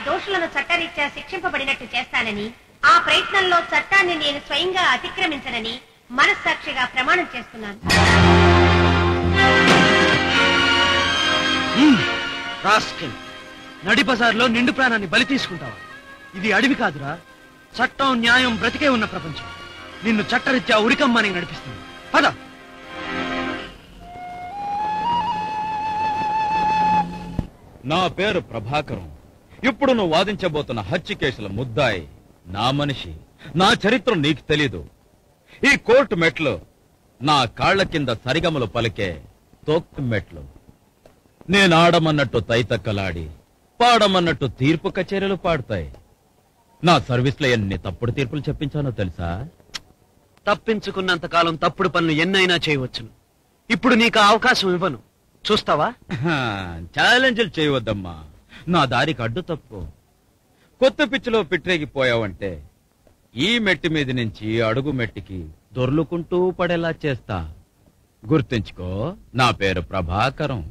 దోషులను చట్టరీత్యా శిక్షింపబడినట్టు చేస్తానని, ఆ ప్రయత్నంలో చట్టాన్ని నేను స్వయంగా అతిక్రమించనని మనస్సాక్షిగా ప్రమాణం చేస్తున్నాను. నడి బజార్లో నిండు ప్రాణాన్ని బలి తీసుకుంటావా? ఇది అడవి కాదురా, చట్టం న్యాయం బ్రతికే ఉన్న ప్రపంచం. నిన్ను చట్టరీత్యా ఉరికమ్మని నడిపిస్తుంది. పద. నా పేరు ప్రభాకరం. ఇప్పుడు నువ్వు వాదించబోతున్న హత్య కేసుల ముద్దాయి నా మనిషి. నా చరిత్ర నీకు తెలీదు. ఈ కోర్టు మెట్లు నా కాళ్ల కింద సరిగమలు పలికే తోక్కు మెట్లు. నేనాడమన్నట్టు తైతక్కలాడి, పాడమన్నట్టు తీర్పు కచేరీలు పాడతాయి. నా సర్వీస్లో ఎన్ని తప్పుడు తీర్పులు చెప్పించానో తెలుసా? తప్పించుకున్నంత కాలం తప్పుడు పనులు ఎన్నైనా చేయవచ్చును. ఇప్పుడు నీకు ఆ అవకాశం ఇవ్వను. చూస్తావా? ఛాలెంజ్లు చేయవద్దమ్మా. నా దారికి అడ్డు తప్పు. కొత్త పిచ్చిలో పిట్రేగిపోయావంటే ఈ మెట్టి మీద నుంచి అడుగు మెట్టికి దొర్లుకుంటూ పడేలా చేస్తా. గుర్తుంచుకో, నా పేరు ప్రభాకరం.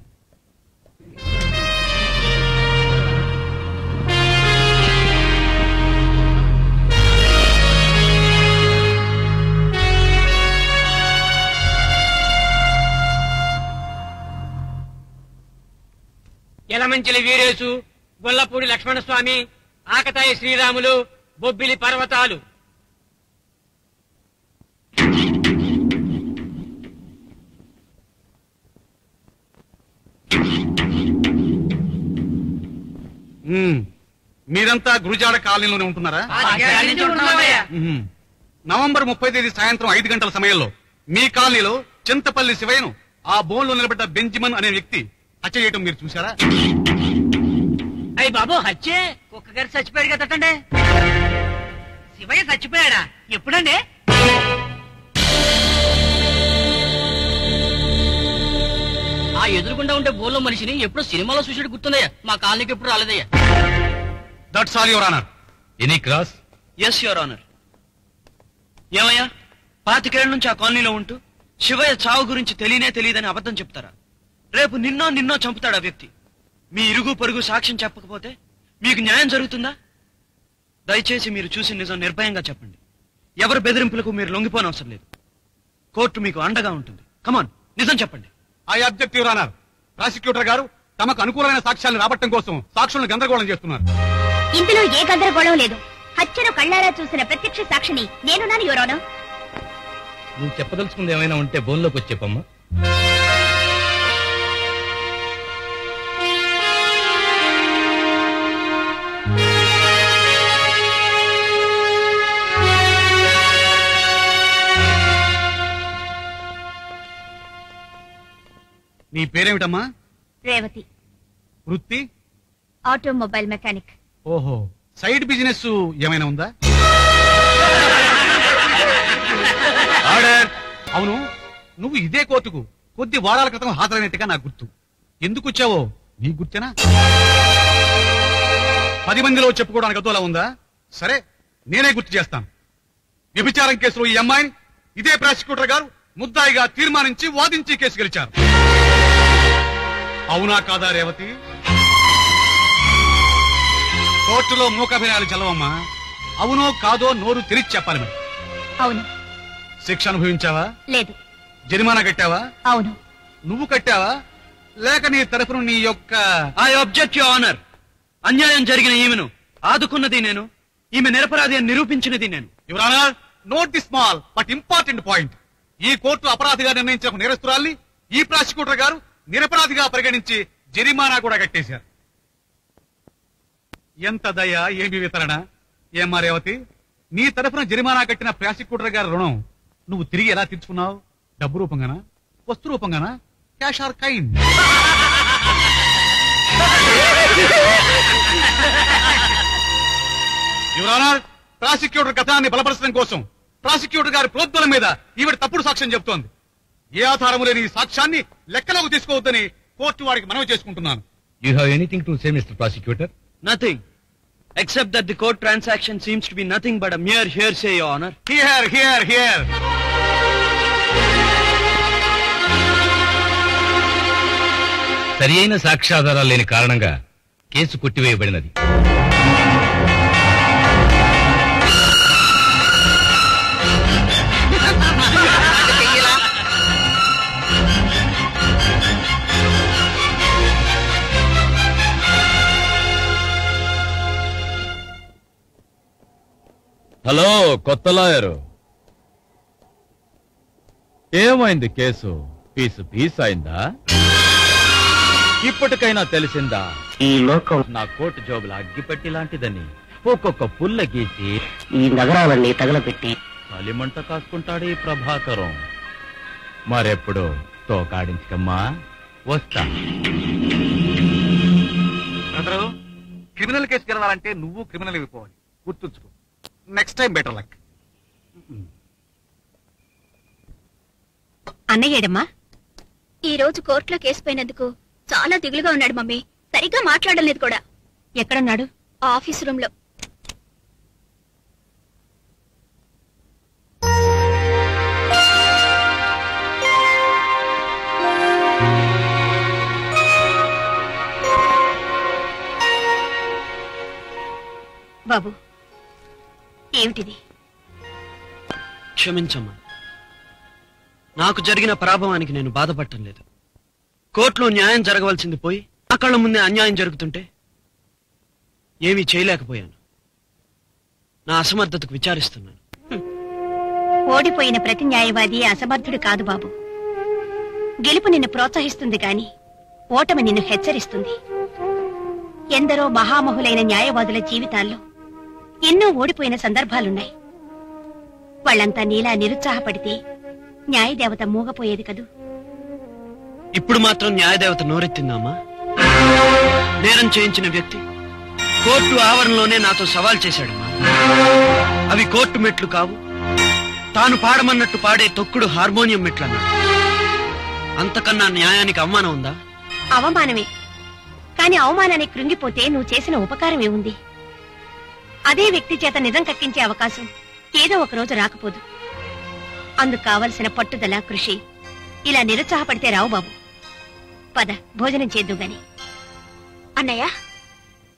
యలమంచిలి వీరేశు, గొల్లపూడి లక్ష్మణస్వామి, ఆకతాయి శ్రీరాములు, బొబ్బిలి పర్వతాలు. మీరంతా గురుజాడ కాలనీలోనే ఉంటున్నారా? నవంబర్ 30 తేదీ సాయంత్రం 5 గంటల సమయంలో మీ కాలనీలో చింతపల్లి శివయ్యను ఆ బోన్లో నిలబడ్డ బెంజిమన్ అనే వ్యక్తి హత్య చేయటం మీరు చూసారా? అయ్యి బాబు, హత్యే కుక్క గారు చచ్చిపోయాడు కదండి. శివయ్య చచ్చిపోయాడా? ఎప్పుడండి? ఆ ఎదురుకుండా ఉండే బోల్లో మనిషిని ఎప్పుడు సినిమాలో చూసాడు గుర్తుందయ్యా. మా కాలనీకి ఎప్పుడు రాలేదయ్యా. That's all your honour. Any cross? Yes your honour. ఏమయ్యా, 25 ఏళ్ల నుంచి ఆ కాలనీలో ఉంటూ శివయ్య చావు గురించి తెలియదని అబద్ధం చెప్తారా? రేపు నిన్నో చంపుతాడు ఆ వ్యక్తి. మీ ఇరుగు పొరుగు సాక్ష్యం చెప్పకపోతే మీకు న్యాయం జరుగుతుందా? దయచేసి మీరు చూసి నిజం నిర్భయంగా చెప్పండి. ఎవరి బెదిరింపులకు మీరు లొంగిపోనవసరం లేదు. కోర్టు మీకు అండగా ఉంటుంది. కమాన్, నిజం చెప్పండి. I object your honour. Prosecutor గారు తమకు అనుకూలమైన సాక్ష్యాలను రాబట్టడం కోసం సాక్షులను గందరగోళం చేస్తున్నారు. ఇందులో ఏ గందరగోళం లేదు. హత్యను కళ్ళారా చూసిన ప్రత్యక్ష సాక్షిని నేనున్నాను యువర్ ఆనర్. నువ్వు చెప్పదలుచుకుంది ఏమైనా ఉంటే బోన్లోకి వచ్చి చెప్పమ్మా. నీ పేరేమిటమ్మా? రేవతి. వృత్తి? Automobile mechanic. ఓహో, సైడ్ బిజినెస్ ఏమైనా ఉందా? ఆర్డర్. అవును, నువ్వు ఇదే కోర్టుకు కొద్ది వారాల క్రితం హాజరైనట్టుగా నాకు గుర్తు. ఎందుకు వచ్చావో నీకు గుర్తేనా? 10 మందిలో చెప్పుకోవడానికి అదోలా ఉందా? సరే, నేనే గుర్తు చేస్తాను. వ్యభిచారం కేసులో ఈ అమ్మాయిని ఇదే ప్రాసిక్యూటర్ గారు ముద్దాయిగా తీర్మానించి వాదించి కేసు గెలిచారు. అవునా కాదా రేవతి? కోర్టులో మూకాభినయాలు చల్లవమ్మా. అవునో కాదో నోరు తెరిచి చెప్పాలి. మరి అవును. శిక్ష అనుభవించావా? లేదు. జరిమానా కట్టావా? అవును. నువ్వు కట్టావా లేక నీ తరఫున నీ యొక్క? I object your honour. అన్యాయం జరిగిన ఈమెను ఆదుకున్నది నేను, ఈమె నిరపరాధి అని నిరూపించినది నేను. Your honour, note the small but important point. ఈ కోర్టు అపరాధిగా నిర్ణయించిన నేరస్తురాల్ని ఈ ప్రాసిక్యూటర్ గారు నిరపరాధిగా పరిగణించి జరిమానా కూడా కట్టేశారు. ఎంత దయ, ఏమి వితరణ! ఏమ్మా రేవతి, నీ తరఫున జరిమానా కట్టిన ప్రాసిక్యూటర్ గారి రుణం నువ్వు తిరిగి ఎలా తీర్చుకున్నావు? డబ్బు రూపంగానా, వస్తు రూపంగానా, cash or kind? Your honour, prosecutor కథనాన్ని బలపరచడం కోసం ప్రాసిక్యూటర్ గారి ప్రోద్బలం మీద ఈవిడ తప్పుడు సాక్ష్యం చెప్తోంది. ఏ ఆధారము లేని ఈ సాక్ష్యాన్ని లెక్కలోకి తీసుకోవద్దని కోర్టు వారికి మనవి చేసుకుంటున్నాను. You have anything to say mister prosecutor? Nothing except that the court transaction seems to be nothing but a mere hearsay, your honor. Here సరి అయిన సాక్ష్యాధారాలు లేని కారణంగా కేసు కొట్టివేయబడినది. హలో కొత్త లాయరు, ఏమైంది? కేసు పీస్ అయిందా? ఇప్పటికైనా తెలిసిందా ఈ లోకం నా కోటు జోబుల అగ్గిపెట్టి లాంటిదని? ఒక్కొక్క పుల్ల గీసి ఈ నగరాలన్నీ తగలబెట్టి కలిమంట కాసుకుంటాడు ఈ ప్రభాకరం. మరెప్పుడు తోకాడించకమ్మా, వస్తా. క్రిమినల్ కేసు గెలవాలంటే నువ్వు క్రిమినల్ అయిపోవాలి, గుర్తుంచుకో. Next time better luck. అన్నయ్యేడమ్మా? ఈ రోజు కోర్టులో కేసు పోయినందుకు చాలా దిగులుగా ఉన్నాడు మమ్మీ. సరిగ్గా మాట్లాడలేదు కూడా. ఎక్కడున్నాడు? ఆఫీస్ రూమ్ లో. బాబు, ఏమిటిది? క్షమించమ్మా, నాకు జరిగిన పరాభవానికి నేను బాధపడటం లేదు. కోర్టులో న్యాయం జరగవలసింది పోయి నా కళ్ళ ముందే అన్యాయం జరుగుతుంటే ఏమీ చేయలేకపోయాను. నా అసమర్థతకు విచారిస్తున్నాను. ఓడిపోయిన ప్రతి న్యాయవాది అసమర్థుడు కాదు బాబు. గెలుపు నిన్ను ప్రోత్సహిస్తుంది గాని ఓటమి నిన్ను హెచ్చరిస్తుంది. ఎందరో మహామహులైన న్యాయవాదుల జీవితాల్లో ఎన్నో ఓడిపోయిన సందర్భాలున్నాయి. వాళ్ళంతా నీలా నిరుత్సాహపడితే న్యాయదేవత మూగపోయేది కదూ. ఇప్పుడు మాత్రం న్యాయదేవత నోరెత్తిందామా? నేరం చేయించిన వ్యక్తి కోర్టు ఆవరణలోనే నాతో సవాల్ చేశాడమ్మా. అవి కోర్టు మెట్లు కావు, తాను పాడమన్నట్టు పాడే తొక్కుడు హార్మోనియం మెట్లు అన్నాడు. అంతకన్నా న్యాయానికి అవమానం ఉందా? అవమానమే, కాని అవమానానికి కృంగిపోతే నువ్వు చేసిన ఉపకారం ఏముంది? అదే వ్యక్తి చేత నిజం కక్కించే అవకాశం ఏదో ఒక రోజు రాకపోదు. అందుకు కావలసిన పట్టుదల, కృషి ఇలా నిరుత్సాహపడితే రావు బాబు. పద, భోజనం చేద్దు గాని. అన్నయ్య,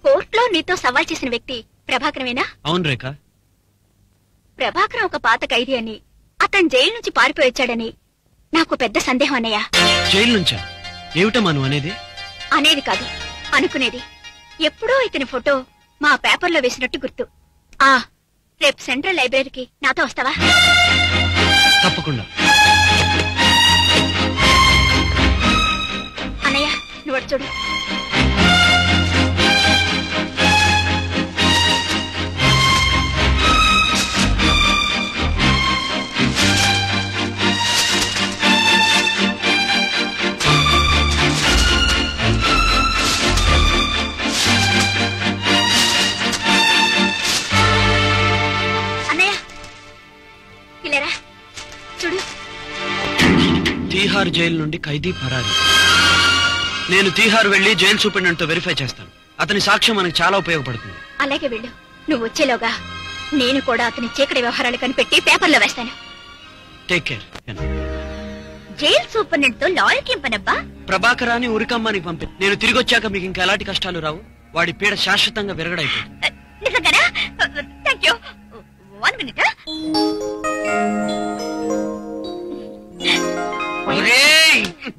కోర్టులో నీతో సవాల్ చేసిన వ్యక్తి ప్రభాకరమేనా? అవును రేఖ. ప్రభాకరం ఒక పాత ఖైదీ అని, అతను జైలు నుంచి పారిపోయి వచ్చాడని నాకు పెద్ద సందేహం అన్నయ్య. జైలు నుంచా? ఏమిటమ్మా నువ్వు అనేది? అనేది కాదు, అనుకునేది. ఎప్పుడో ఇతని ఫోటో మా పేపర్లో వేసినట్టు గుర్తు. రేపు సెంట్రల్ లైబ్రరీకి నాతో వస్తావా? తప్పకుండా. అన్నయ్య, నువ్వు చూడు. తీహార్ జైలు నుండి ఖైదీ పరారి. నేను తీహార్ వెళ్లి జైలు సూపరింటెండెంట్ తో వెరిఫై చేస్తాను. అతని సాక్ష్యం మనకు చాలా ఉపయోగపడుతుంది. అలాగే వెళ్ళు. నువ్వు వచ్చేలోగా నేను కూడా అతని చీకటి వ్యవహారాలు కనిపెట్టి పేపర్లో వేస్తాను. Take care. జైలు సూపరింటెండెంట్ తో లాయర్కి పనబ్బా? ప్రభాకరాన్ని ఉరికమ్మానికి పంపి. నేను తిరిగి వచ్చాక మీకు ఇంకా ఎలాంటి కష్టాలు రావు. వాడి పీడ శాశ్వతంగా విరగడైపోతుంది. నిజంగానా? Thank you. 1 minute.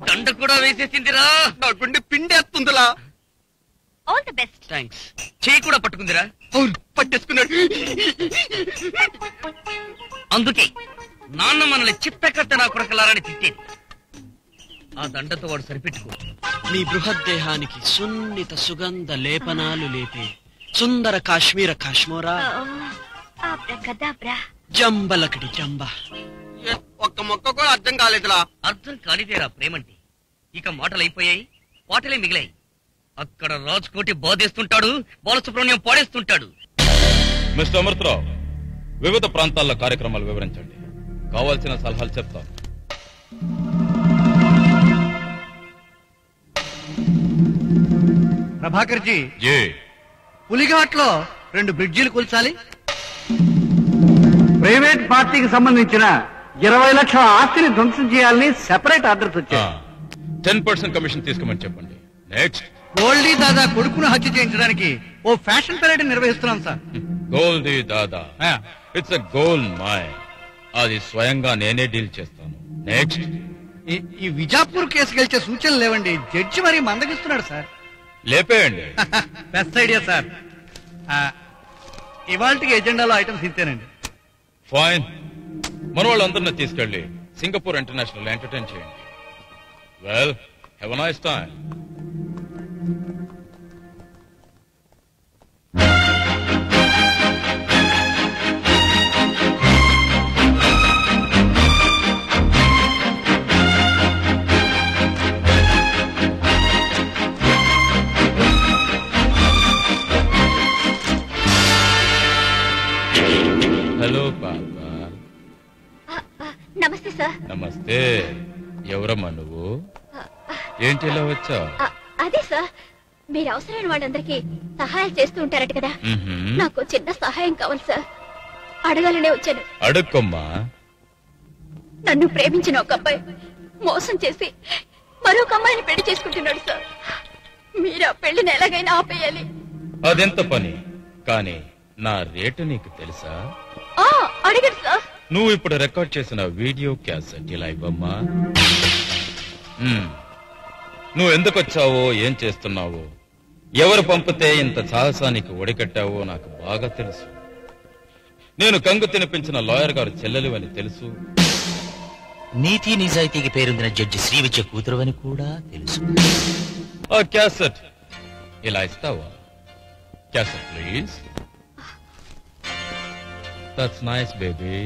దండ కూడా వేసేసిందిరా. నా గుండె పిండేస్తుందిలా. All the best. థ్యాంక్స్. చేయి కూడా పట్టుకుందిరా. పట్టేసుకున్నాడు. అందుకే నాన్న మనల్ని చిత్తకట్ట నా కొడకలారని తిట్టేది. ఆ దండతో వాడు సరిపెట్టుకో. మీ బృహద్దేహానికి సున్నిత సుగంధ లేపనాలు లేపే సుందర కాశ్మీర కాశ్మోరా జంబలకడి జంబ. ఒక్క మొక్క కూడా అర్థం కాలేదులా. అర్థం కానిదేరా ప్రేమంటే. ఇక మాటలు అయిపోయాయి, పాటలే మిగిలాయి. అక్కడ రాజ్కోటి బాధేస్తుంటాడు, బాలసుబ్రహ్మణ్యం పాడేస్తుంటాడు. మిస్టర్ అమృతరావు, వివిధ ప్రాంతాల్లో కార్యక్రమాలు వివరించండి. కావాల్సిన సలహాలు చెప్తాను. ప్రభాకర్ జీ, జీ, పులిఘాట్లో 2 బ్రిడ్జిలు కూల్చాలి. ప్రైవేట్ పార్టీకి సంబంధించిన 20 లక్షల ఆస్తిని ధ్వంసం చేయాలని సెపరేట్ ఆర్డర్స్ వచ్చాయి. 10% కమిషన్ తీసుకోమని చెప్పండి. నెక్స్ట్, గోల్డీ దాదా కొడుకును హత్య చేయించడానికి ఓ ఫ్యాషన్ పెరేడ్ నిర్వహిస్తున్నాం sir. Goldie Dada, it's a gold mine. అది స్వయంగా నేనే డీల్ చేస్తాను. నెక్స్ట్, ఈ విజాపూర్ కేసు గెలిచే సూచనలు లేవండి. జడ్జి మరి మందగిస్తున్నాడు సార్. లేపేయండి. Best idea sir. ఇవాళకి ఎజెండాలో ఐటమ్స్ ఇంతేనండి. ఫైన్. మన వాళ్ళందరినీ తీసుకెళ్లి సింగపూర్ ఇంటర్నేషనల్ ఎంటర్టైన్ చేయండి. Well, have a nice time. Hello బాబా. నమస్తే సార్. నమస్తే. ఎవరమ్మా నువ్వు? ఏంటి ఇలా వచ్చావు? అదే సార్, మీరు అవసరమైన వాళ్ళందరికీ సహాయాలు చేస్తూ ఉంటారట కదా. నాకు చిన్న సహాయం కావాలి సార్, అడగాలనే వచ్చాను. అడుక్కమ్మా. నన్ను ప్రేమించిన ఒక అబ్బాయి మోసం చేసి మరొక అమ్మాయిని పెళ్లి చేసుకుంటున్నాడు సార్. మీరు ఆ పెళ్లిని ఎలాగైనా ఆపేయాలి. అదెంత పని, కానీ నా రేటు నీకు తెలుసా? అడిగారు సార్. నువ్వు ఇప్పుడు రికార్డ్ చేసిన వీడియో క్యాసెట్ ఇలా ఇవ్వమ్మా. నువ్వు ఎందుకు వచ్చావో, ఏం చేస్తున్నావో, ఎవరు పంపితే ఇంత సాహసానికి ఒడికట్టావో నాకు బాగా తెలుసు. నేను కంగు తినిపించిన లాయర్ గారు చెల్లెలు అని తెలుసు. నీతి నిజాయితీకి పేరొందిన జడ్జి శ్రీ విద్య కూతురు అని కూడా తెలుసు. ఆ క్యాసెట్ ఇలా ఇస్తావా? Cassette please. That's nice baby.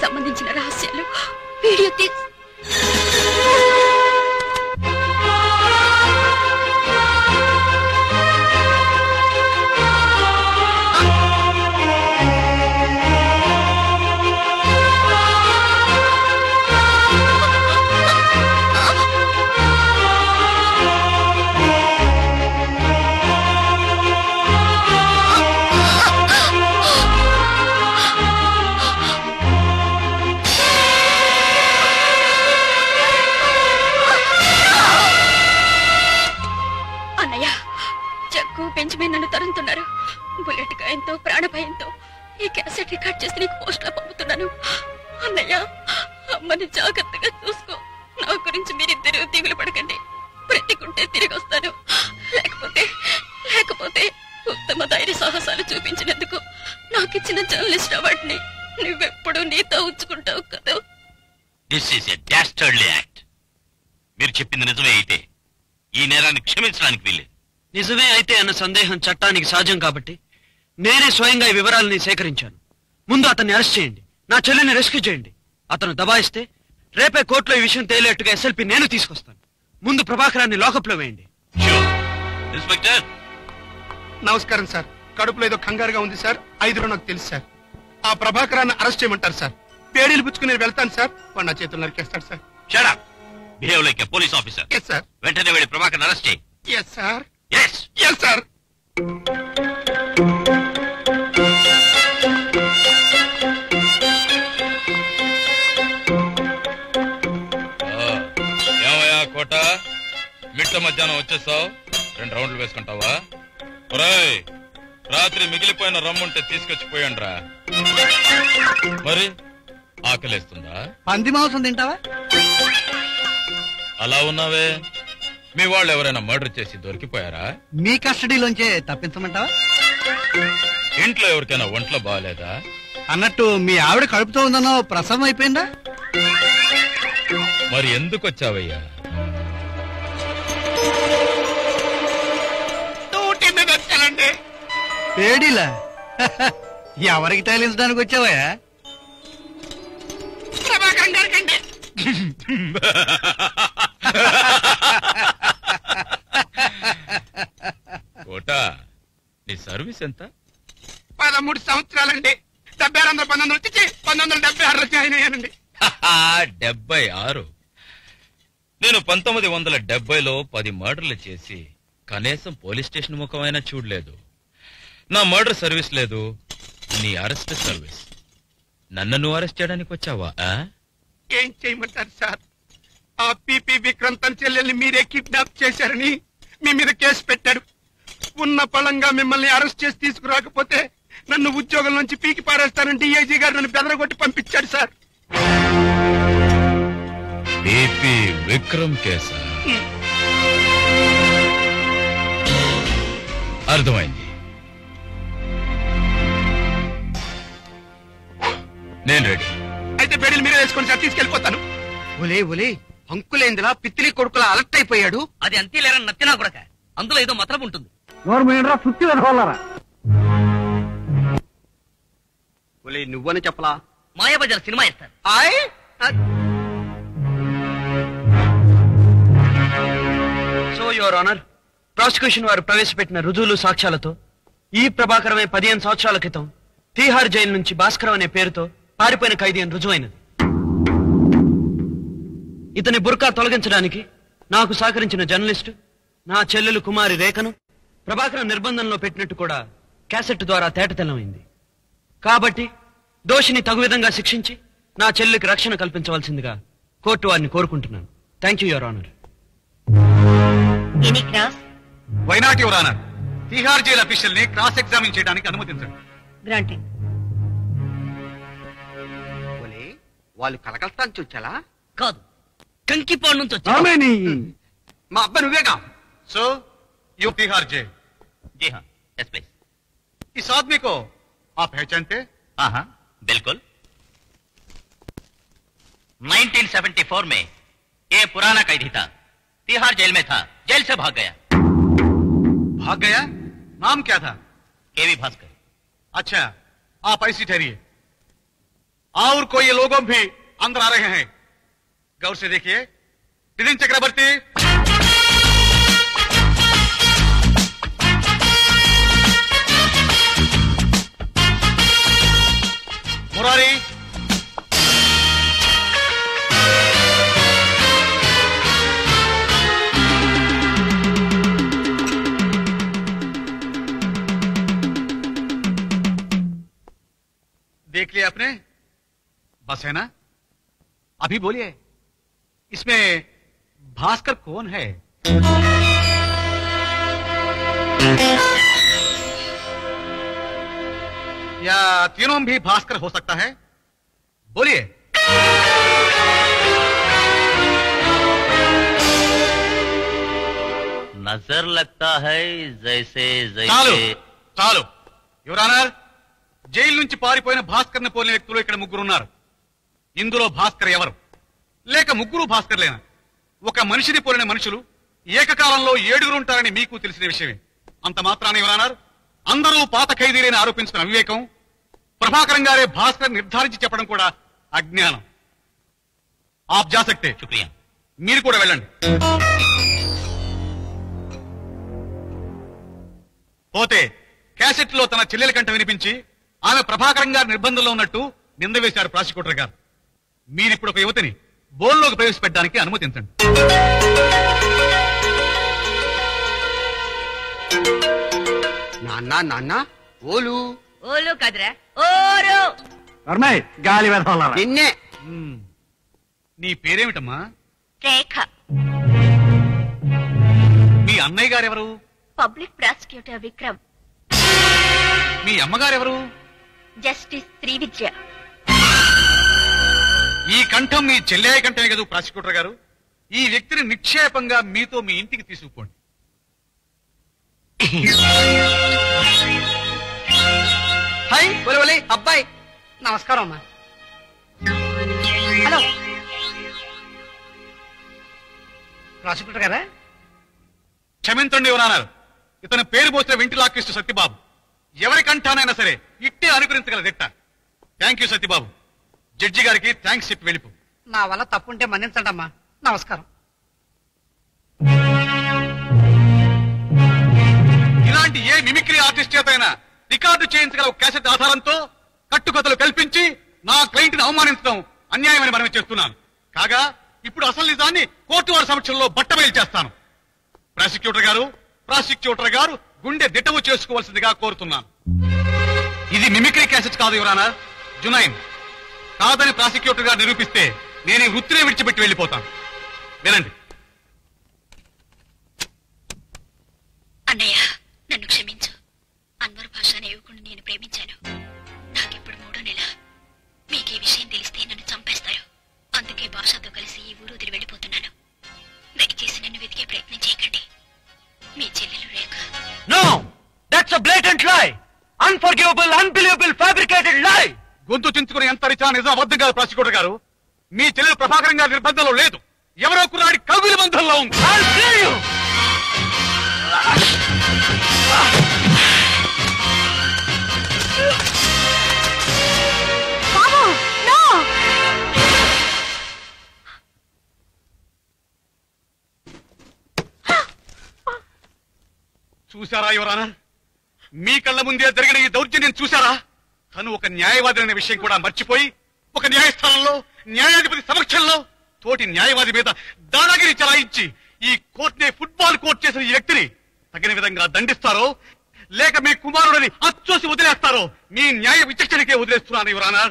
సంబంధించిన రహస్యాలు వీడియో కొడుకు బెంచమిన్ నన్ను తరుముతున్నారు. బుల్లెట్ గాయంతో ప్రాణభయంతో ఈ క్యాసెట్ రికార్డ్ చేసి నీకు పోస్ట్ లో పంపుతున్నాను. అన్నయ్య, అమ్మని జాగ్రత్తగా చూసుకో. నా గురించి మీరిద్దరూ దిగులు పడకండి. బ్రతికుంటే తిరిగి వస్తాను, లేకపోతే ఉత్తమ ధైర్య సాహసాలు చూపించినందుకు నాకిచ్చిన జర్నలిస్ట్ అవార్డుని నువ్వెప్పుడు నీతో ఉంచుకుంటావు కదా. This is a డాస్టర్డ్లీ act. మీరు చెప్పింది నిజమే అయితే ఈ నేరాన్ని క్షమించడానికి వీల్లేదు. నిజమే అయితే అన్న సందేహం చట్టానికి సహజం కాబట్టి నేనే స్వయంగా ఈ వివరాలని సేకరించాను. ముందు అతన్ని అరెస్ట్ చేయండి, నా చెల్లిని రెస్క్యూ చేయండి. అతను దబాయిస్తే రేపే కోర్టులో ఈ విషయం తేలేట్టుగా ఎస్ఎల్పి నేను తీసుకొస్తాను. ముందు ప్రభాకరాన్ని లాకప్ లో వేయండి. ఇన్స్పెక్టర్ నమస్కారం సార్. కడుపులో ఏదో కంగారుగా ఉంది సార్. 5 నాకు తెలుసు సార్. ఆ ప్రభాకరాన్ని అరెస్ట్ చేయమంటారు సార్. పేడీలు పుచ్చుకుని నేను వెళ్తాను సార్. వాడు నా చేతులు నరికేస్తాడు sir. Shut up. Behave like a police officer. Yes sir. వెంటనే వెళ్ళి ప్రభాకర్ అరెస్ట్ చేయి. Yes sir. Yes yes sir. ఏమయ్యా కోట, మిట్ట మధ్యాహ్నం వచ్చేసావు. 2 రౌండ్లు వేసుకుంటావా? ఒరేయ్, రాత్రి మిగిలిపోయిన రమ్ముంటే తీసుకొచ్చిపోయండి రా. మరి ఆకలేస్తుందా? పంది మాంసం తింటావా? అలా ఉన్నావే, మీ వాళ్ళు ఎవరైనా మర్డర్ చేసి దొరికిపోయారా? మీ కస్టడీలోంచే తప్పించమంటావా? ఇంట్లో ఎవరికైనా ఒంట్లో బాగాలేదా? అన్నట్టు మీ ఆవిడ కడుపుతో ఉందనో ప్రసవం అయిపోయిందా? మరి ఎందుకు వచ్చావయ్యా? పేడీలా? ఎవరికి తగిలించడానికి వచ్చావా? కోట, నీ సర్వీస్ ఎంత? 13 సంవత్సరాలండి. 1919 వచ్చి 1976 జాయిన్ అయ్యానండి. 76? నేను 1970లో 10 మర్డర్లు చేసి కనీసం పోలీస్ స్టేషన్ ముఖమైనా చూడలేదు. నా మర్డర్ సర్వీస్ లేదు, నీ అరెస్ట్ సర్వీస్. నన్ను నువ్వు అరెస్ట్ చేయడానికి వచ్చావా? ఏం చేయమంటారు సార్? ఆ పిపి విక్రమ్ తన చెల్లెల్ని మీరే కిడ్నాప్ చేశారని మీ మీద కేసు పెట్టాడు. ఉన్న పళంగా మిమ్మల్ని అరెస్ట్ చేసి తీసుకురాకపోతే నన్ను ఉద్యోగం నుంచి పీకి పారేస్తానని డిఐజీ గారు నన్ను బెదరగొట్టి పంపించాడు సార్. పిపి విక్రమ్ కేసా? అర్థమైంది. నేను రెడీ. అయితే బెడీలు మీరే వేసుకోండి సార్, తీసుకెళ్ళిపోతాను. ఒలే అంకులేందిలా పిత్తిలి కొడుకులా అలర్ట్ అయిపోయాడు. అది అంతేలేరా నత్తినా కొడక, అందులో ఏదో మతలబు ఉంటుంది. నువ్వని చెప్పలా? మాయాబజార్ సినిమా ఇస్తారు. సో యువర్ ఆనర్, ప్రాసిక్యూషన్ వారు ప్రవేశపెట్టిన రుజువులు సాక్ష్యాలతో ఈ ప్రభాకరమే 15 సంవత్సరాల క్రితం తీహార్ జైలు నుంచి భాస్కరం అనే పేరుతో పారిపోయిన ఖైదీ అని రుజువైనది. ఇతని బుర్కా తొలగించడానికి నాకు సహకరించిన జర్నలిస్టు నా చెల్లెలు కుమారి రేఖను ప్రభాకరం నిర్బంధంలో పెట్టినట్టు కూడా క్యాసెట్ ద్వారా తేటతెల్లమైంది. కాబట్టి దోషిని తగు విధంగా శిక్షించి నా చెల్లెలికి రక్షణ కల్పించవలసిందిగా కోర్టు వారిని కోరుకుంటున్నాను. Thank you your honour. Any cross? Why not your honour. Tihar jail official ని క్రాస్ ఎగ్జామిన్ చేయడానికి అనుమతించండి. గ్రాంటెడ్. వాళ్ళు కలకత్తా నుంచి వచ్చాలా? కాదు, కంకిపాడు నుంచి వచ్చా. మా అబ్బాయి నువ్వేగా? So you Tihar jail? जी हाँ, यस प्लीज। इस आदमी को आप पहचानते? हाँ हाँ बिल्कुल। 1974 में ये पुराना कैदी था, तिहाड़ जेल में था, जेल से भाग गया। भाग गया? नाम क्या था? केवी भास्कर। अच्छा, आप ऐसी ठहरिए। और कोई ये लोगों भी अंदर आ रहे हैं, गौर से देखिए। नितिन चक्रवर्ती, मुरारी, देख लिया आपने? बस है ना? अभी बोलिए, इसमें भास्कर कौन है? या तीनों भी भास्कर हो सकता है? बोलिए। नजर लगता है जैसे చాలు जैसे చాలు యువర్ ఆనర్, జైలు నుంచి పారిపోయిన భాస్కర్ ని పోలిన వ్యక్తులు ఇక్కడ ముగ్గురు ఉన్నారు. ఇందులో భాస్కర్ ఎవరు? లేక ముగ్గురు భాస్కర్లేనా? ఒక మనిషిని పోలిన మనుషులు ఏకకాలంలో 7 ఉంటారని మీకు తెలిసిన విషయమే. అంత మాత్రాన యువర్ ఆనర్, అందరూ పాత ఖైదీలని ఆరోపించుకున్న అవివేకం, ప్రభాకరం గారే భాస్కర్ నిర్ధారించి చెప్పడం కూడా అజ్ఞానం. ఆప్ జా సక్తే. శుక్రియా. మీరు కూడా వెళ్ళండి. పోతే క్యాసెట్ లో తన చెల్లెల కంట వినిపించి ఆమె ప్రభాకరం గారి నిర్బంధంలో ఉన్నట్టు నింద వేశారు ప్రాసిక్యూటర్ గారు. మీరిప్పుడు ఒక యువతిని బోన్లోకి ప్రవేశపెట్టడానికి అనుమతించండి. నాన్న నాన్న ఓలు ఓలు కదరా ఓరు గాలి నిన్నే. నీ పేరేమిటమ్మా? రేఖ. మీ అన్నయ్య గారెవరు? Public prosecutor Vikram. మీ అమ్మగారెవరు? జస్టిస్ శ్రీవిద్య. ఈ కంఠం మీ చెల్లెయ్య కంఠమే కదా ప్రాసిక్యూటర్ గారు. ఈ వ్యక్తిని నిక్షేపంగా మీతో మీ ఇంటికి తీసుకుపోండి. హాయ్ ఒలే అబ్బాయి. నమస్కారం అమ్మా. హలో ప్రాసిక్యూటర్ గారా? క్షమించండి ఎవరన్నారు, ఇతని పేరు పోసిన వెంటిలాక్రిస్ట్ సత్యబాబు. ఎవరి కంఠానైనా సరే ఇట్టే అనుకరించగల దిట్ట. Thank you Satyababu. జడ్జి గారికి థ్యాంక్స్ చెప్పి వెళ్ళిపో. నా వల్ల తప్పుంటే మన్నించండి అమ్మా. నమస్కారం. ఇలాంటి ఏ మిమిక్రీ ఆర్టిస్ట్ చేతైనా రికార్డు చేయించగల ఒక క్యాసెట్ ఆధారంతో కట్టుకథలు కల్పించి నా క్లయింట్ ని అవమానించడం అన్యాయమని మనమే చేస్తున్నాను. కాగా ఇప్పుడు అసలు నిజాన్ని కోర్టు వారి సమక్షంలో బట్టబయలు చేస్తాను. ప్రాసిక్యూటర్ గారు గుండె దిట్టవు చేసుకోవాల్సిందిగా కోరుతున్నాను. ఇది మిమిక్రీ క్యాసెట్ కాదు యువరానా, జునైన్. కాదని ప్రాసిక్యూటర్ గారు నిరూపిస్తే నేను ఈ వృత్తినే విడిచిపెట్టి వెళ్ళిపోతాను. వినండి. అన్నయ్య, నన్ను క్షమించు. అన్వర్ భాష అనే యువకుడిని నేను ప్రేమించాను. నాకిప్పుడు 3వ నెల. మీకు ఈ విషయం తెలిస్తే నన్ను చంపేస్తారు. అందుకే భాషతో కలిసి ఈ ఊరు వదిలి వెళ్ళిపోతున్నాను. దయచేసి నన్ను వెతికే ప్రయత్నం చేయకండి. మీ చెల్లెలు రేఖ. నో, దట్స్ అ బ్లేటెంట్ లై. అన్ఫర్గివబుల్, అన్బిలీవబుల్, ఫ్యాబ్రికేటెడ్ లై. గొంతు చించుకుని ఎంత రిచా నిజం అబద్ధం కాదు ప్రాసిక్యూటర్ గారు. మీ చెల్లెలు ప్రభాకరం గారి నిర్బంధంలో లేదు. ఎవరో కుర్రాడి కవిల బంధంలో ఉంది. చూశారా యువరానా, మీ కళ్ళ ముందే జరిగిన ఈ దౌర్జన్యం చూశారా? తను ఒక న్యాయవాది అనే విషయం కూడా మర్చిపోయి ఒక న్యాయస్థానంలో న్యాయాధిపతి సమక్షంలో తోటి న్యాయవాది మీద దాదాగిరి చలాయించి ఈ కోర్టునే ఫుట్బాల్ కోర్టు చేసిన ఈ వ్యక్తిని తగిన విధంగా దండిస్తారో లేక మీ కుమారుడిని అచ్చోసి వదిలేస్తారో మీ న్యాయ విచక్షణకే వదిలేస్తున్నాను యువరానా.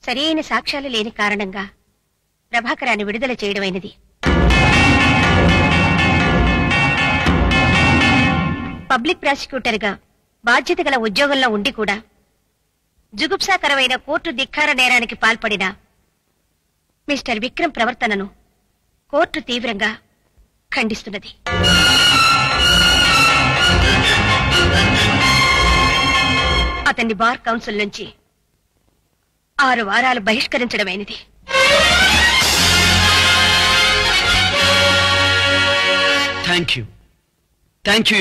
సరైన సాక్ష్యాలు లేని కారణంగా ప్రభాకరాన్ని విడుదల చేయడమైనది. పబ్లిక్ ప్రాసిక్యూటర్ గా బాధ్యత గల ఉద్యోగంలో ఉండి కూడా జుగుప్సాకరమైన కోర్టు ధిక్కార నేరానికి పాల్పడిన మిస్టర్ విక్రమ్ ప్రవర్తనను కోర్టు తీవ్రంగా ఖండిస్తున్నది. అతన్ని బార్ కౌన్సిల్ నుంచి 6 వారాలు బహిష్కరించడమైనది. Thank you,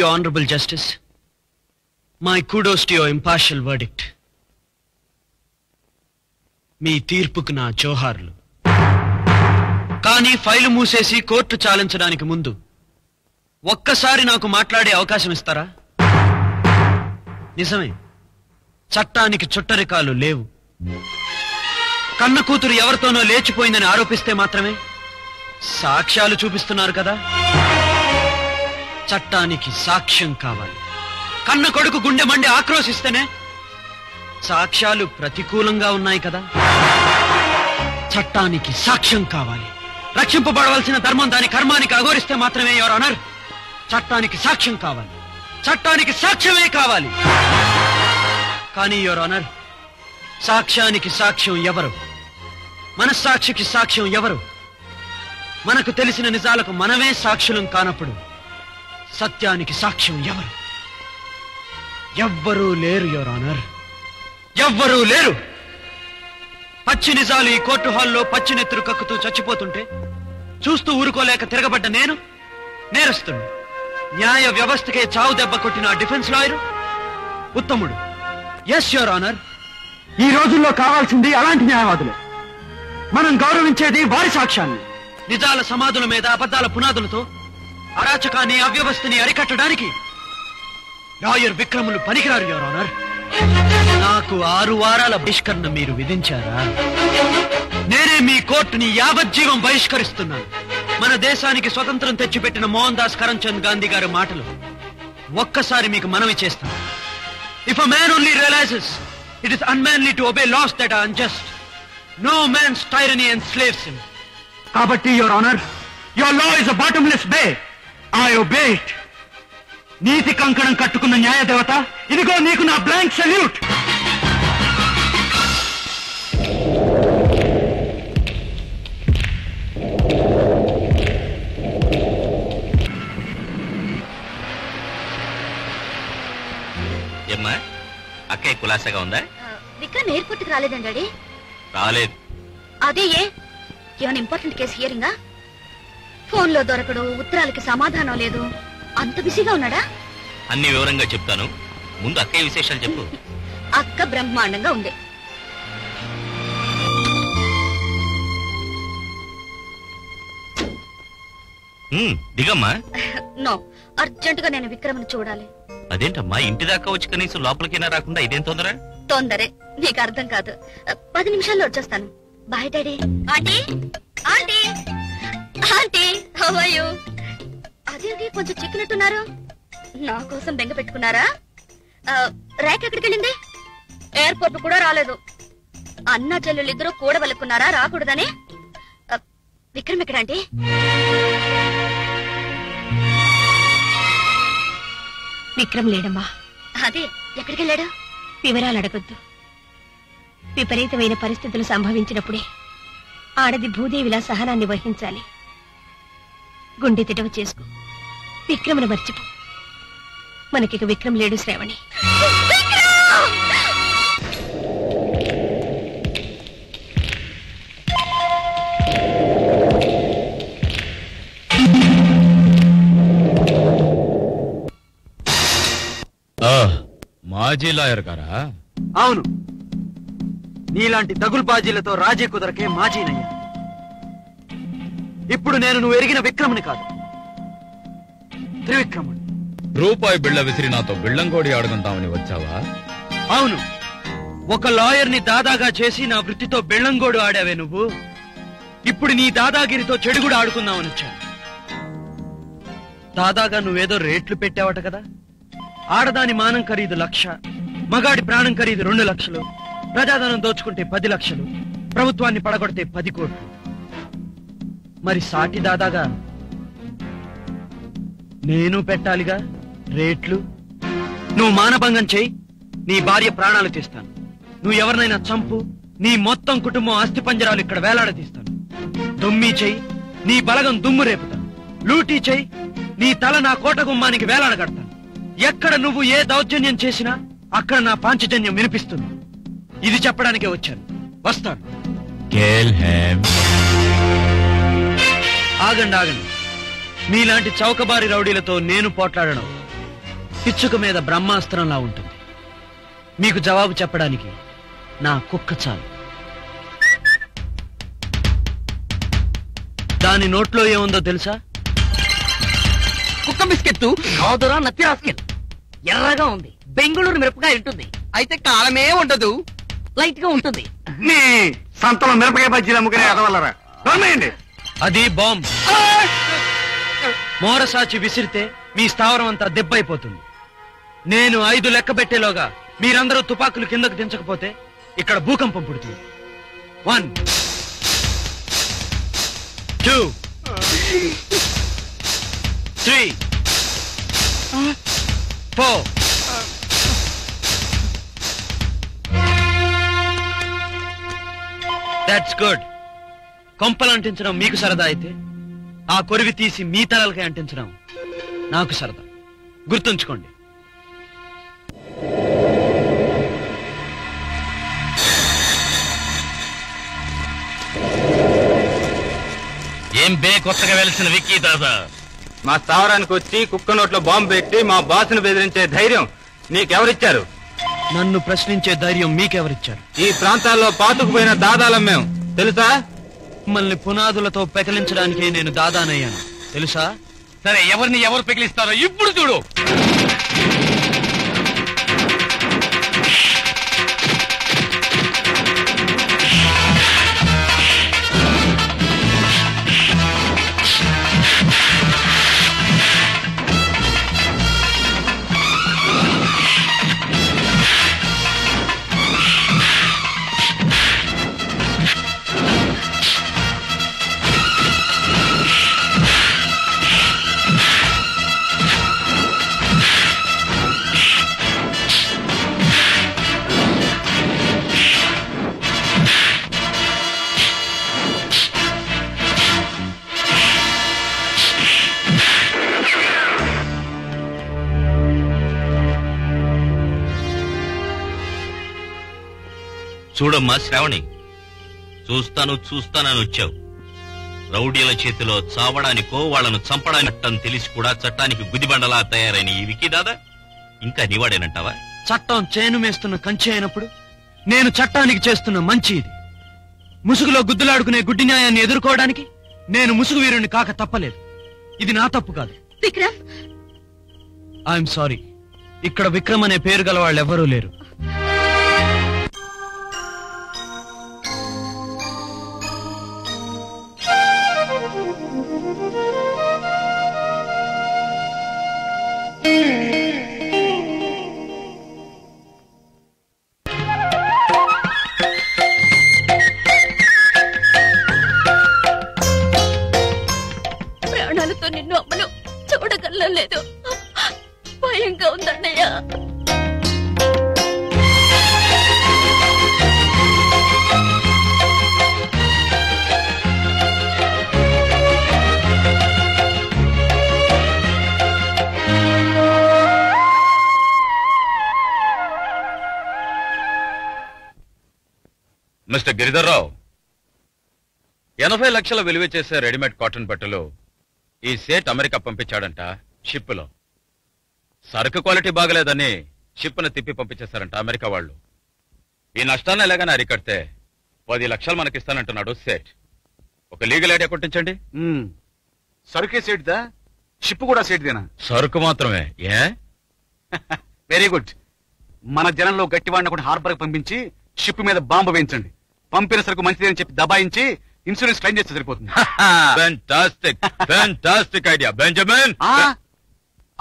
your honourable justice. My kudos to your impartial verdict. మీ తీర్పుకు నా జోహార్లు. కానీ ఫైలు మూసేసి కోర్టు చాలించడానికి ముందు ఒక్కసారి నాకు మాట్లాడే అవకాశం ఇస్తారా? నిజమే, చట్టానికి చుట్టరికాలు లేవు. కన్న కూతురు ఎవరితోనో లేచిపోయిందని ఆరోపిస్తే మాత్రమే సాక్ష్యాలు చూపిస్తున్నారు కదా. చట్టానికి సాక్ష్యం కావాలి. కన్న కొడుకు గుండె మండి ఆక్రోశిస్తేనే సాక్ష్యాలు ప్రతికూలంగా ఉన్నాయి కదా. చట్టానికి సాక్ష్యం కావాలి. రక్షింపబడవలసిన ధర్మం దాని కర్మానికి అఘోరిస్తే మాత్రమే యువర్ ఆనర్ చట్టానికి సాక్ష్యం కావాలి. చట్టానికి సాక్ష్యమే కావాలి. కానీ యువర్ ఆనర్ సాక్ష్యానికి సాక్ష్యం ఎవరు? మనస్సాక్షికి సాక్ష్యం ఎవరు? మనకు తెలిసిన నిజాలకు మనమే సాక్షులం కానప్పుడు సత్యానికి సాక్ష్యం ఎవరు? ఎవ్వరూ లేరు యువర్ ఆనర్, ఎవ్వరూ లేరు. పచ్చి నిజాలు ఈ కోర్టు హాల్లో పచ్చినెత్తురు కక్కుతూ చచ్చిపోతుంటే చూస్తూ ఊరుకోలేక తిరగబడ్డ నేను నేరస్తుడు. న్యాయ వ్యవస్థకే చావు దెబ్బ కొట్టిన డిఫెన్స్ లాయరు ఉత్తముడు. ఎస్ యువర్ ఆనర్, ఈ రోజుల్లో కావాల్సింది అలాంటి న్యాయవాదులే. మనం గౌరవించేది వారి సాక్ష్యాన్ని. నిజాల సమాధుల మీద అబద్ధాల పునాదులతో అరాచకాన్ని అవ్యవస్థని అరికట్టడానికి లాయర్ విక్రములు పనికిరారు యువర్ ఆనర్. నాకు 6 వారాల బహిష్కరణ మీరు విధించారా? నేనే మీ కోర్టుని యావజ్జీవం బహిష్కరిస్తున్నాను. మన దేశానికి స్వతంత్రం తెచ్చిపెట్టిన మోహన్ దాస్ కరంచంద్ గాంధీ గారి మాటలు ఒక్కసారి మీకు మనవి చేస్తాను. If a man only realizes it is unmanly to obey laws that are unjust, no man's tyranny enslaves him. కాబట్టి your honour, your law is a bottomless bay. I obey it. నీతి కంకణం కట్టుకున్న న్యాయదేవత, ఇదిగో నీకు నా బ్లాంక్ సెల్యూట్. ఏమ్మా అక్కయ్య కులాసాగా ఉందా? విక్రమ్ ఎయిర్పోర్ట్ కి రాలేదండి డాడీ. రాలేదు. అదే ఏమైనా ఇంపార్టెంట్ కేసు హియరింగా? ఫోన్ లో దొరకడు, ఉత్తరాలకి సమాధానం లేదు, అంత బిజీగా ఉన్నాడా? అన్ని వివరంగా చెప్తాను, ముందు అక్కయ్య విశేషాలు చెప్పు. అక్క బ్రహ్మాండంగా ఉంది. దిగమ్మా. నో, అర్జెంట్ గా నేను విక్రమ్ని చూడాలి. అదేంటమ్మా, ఇంటి దాకా వచ్చి కనీసం లోపలికైనా రాకుండా ఇదేం తొందర? తొందరే, నీకు అర్థం కాదు. 10 నిమిషాల్లో వచ్చేస్తాను. Bye daddy. Aunty, aunty, aunty, how are you? అదేంటి కొంచెం చిక్కినట్టున్నారు? నా కోసం బెంగ పెట్టుకున్నారా? రేఖ ఎక్కడికి వెళ్ళింది? ఎయిర్పోర్ట్ కూడా రాలేదు. అన్న చెల్లెళ్ళిద్దరూ కూడబలుకున్నారా రాకూడదని? విక్రమ్ ఎక్కడ ఆంటీ? విక్రమ్ లేడమ్మా. అదే, ఎక్కడికి వెళ్ళాడు? వివరాలు అడగొద్దు. విపరీతమైన పరిస్థితులు సంభవించినప్పుడే ఆడది భూదేవిలా సహనాన్ని వహించాలి. గుండె తిటవ చేసుకో, విక్రమ్ను మర్చిపో. మనకిక విక్రమ్ లేడు శ్రావణి. మాజీ లాయర్ గారా? అవును, నీలాంటి దగుల్బాజీలతో రాజీ కుదరకే మాజీనయ్యా. ఇప్పుడు నేను నువ్వు ఎరిగిన విక్రముని కాదు, త్రివిక్రముని. రూపాయి బిళ్ళ విసిరి నాతో బిళ్ళంగోడి ఆడుకుంటామని వచ్చావా? అవును, ఒక లాయర్ని దాదాగా చేసి నా వృత్తితో బెళ్ళంగోడు ఆడావే నువ్వు. ఇప్పుడు నీ దాదాగిరితో చెడుగుడు ఆడుకుందామని వచ్చాను. దాదాగా నువ్వేదో రేట్లు పెట్టావట కదా. ఆడదాని మానం ఖరీదు 1,00,000, మగాడి ప్రాణం ఖరీదు 2 లక్షలు, ప్రజాధనం దోచుకుంటే 10 లక్షలు, ప్రభుత్వాన్ని పడగొడితే 10 కోట్లు. మరి సాటి దాదాగా నేను పెట్టాలిగా రేట్లు. నువ్వు మానభంగం చేయి, నీ భార్య ప్రాణాలు తీస్తాను. నువ్వు ఎవరినైనా చంపు, నీ మొత్తం కుటుంబం అస్థిపంజరాలు ఇక్కడ వేలాడదీస్తాను. దొమ్మి చెయ్యి, నీ బలగం దుమ్ము రేపుతాను. లూటీ చెయ్యి, నీ తల నా కోట గుమ్మానికి వేలాడగడతాను. ఎక్కడ నువ్వు ఏ దౌర్జన్యం చేసినా అక్కడ నా పాంచజన్యం వినిపిస్తుంది. ఇది చెప్పడానికే వచ్చాను. వస్తాను. ఆగండి ఆగండి, మీలాంటి చౌకబారి రౌడీలతో నేను పోట్లాడడం పిచ్చుక మీద బ్రహ్మాస్త్రంలా ఉంటుంది. మీకు జవాబు చెప్పడానికి నా కుక్క చాలు. దాని నోట్లో ఏముందో తెలుసా? కుక్క బిస్కెట్ కాదురా, నత్తి రాస్కెట్. ఎర్రగా ఉంది, బెంగళూరు మిరపకాయ ఉంటుంది. అయితే కాలమే ఉండదు, లైట్ గా ఉంటుంది. సంతలో మిరపకాయ బజ్జీలు అమ్ముకునే ఎదవల్లరా దొరమేయండి. అది బాంబ్. మోరసాచి విసిరితే మీ స్థావరం అంతా దెబ్బైపోతుంది. నేను 5 లెక్క పెట్టేలోగా మీరందరూ తుపాకులు కిందకు దించకపోతే ఇక్కడ భూకంపం పుడుతుంది. 1 2 3 4. That's good. కొంపలు అంటించడం మీకు సరదా అయితే ఆ కొరివి తీసి మీ తలలకి అంటించడం నాకు సరదా. గుర్తుంచుకోండి. ఏం బే కొత్తగా వెలిసిన విక్కీ దాదా? మా స్థావరానికి వచ్చి కుక్క నోట్లో బాంబు పెట్టి మా బాసును బెదిరించే ధైర్యం నీకెవరిచ్చారు? నన్ను ప్రశ్నించే ధైర్యం మీకెవరిచ్చారు? ఈ ప్రాంతాల్లో పాతుకుపోయిన దాదాలం మేము, తెలుసా? మిమ్మల్ని పునాదులతో పెకలించడానికే నేను దాదానయ్యాను, తెలుసా? సరే, ఎవరిని ఎవరు పెకిలిస్తారో ఇప్పుడు చూడు. చూడమ్మా శ్రావణి, చూస్తానని వచ్చావు. రౌడీల చేతిలో చావడానికో వాళ్లను చంపడానికట్టని తెలిసి కూడా చట్టానికి గుదిబండలా తయారైన ఈ విక్కీ దాదా ఇంకా నీవాడేనంటావా? చట్టం చేను మేస్తున్న కంచి అయినప్పుడు నేను చట్టానికి చేస్తున్న మంచి ఇది. ముసుగులో గుద్దులాడుకునే గుడ్డి న్యాయాన్ని ఎదుర్కోవడానికి నేను ముసుగు వీరుణ్ణి కాక తప్పలేదు. ఇది నా తప్పు కాదు. Vikram, I'm sorry. ఇక్కడ విక్రమ్ అనే పేరు గల వాళ్ళు ఎవరూ లేరు. ప్రాణాలతో నిన్ను అమ్మను చూడగలలేదు. భయంగా ఉందన్నయ్య. మిస్టర్ గిరిధర్రావు, 80 లక్షల విలువ చేసే రెడీమేడ్ కాటన్ బట్టలు ఈ సేట్ అమెరికా పంపించాడంట. షిప్లో సరుకు క్వాలిటీ బాగలేదని షిప్ను తిప్పి పంపించేశారంట అమెరికా వాళ్ళు. ఈ నష్టాన్ని ఎలాగైనా అరికడితే 10 లక్షలు మనకిస్తానంటున్నాడు సేట్. ఒక లీగల్ ఐడియా కొట్టించండి. సరుకే సేట్దా? షిప్ కూడా సేట్దేనా? సరుకు మాత్రమే. A very good. మన జనంలో గట్టివాడిని కూడా హార్బర్ పంపించి షిప్ మీద బాంబు వేయించండి. పంపిన సరుకు మంచిదని చెప్పి దబాయించి ఇన్సూరెన్స్ క్లెయిమ్ చేస్తే సరిపోతుంది. Fantastic idea Benjamin.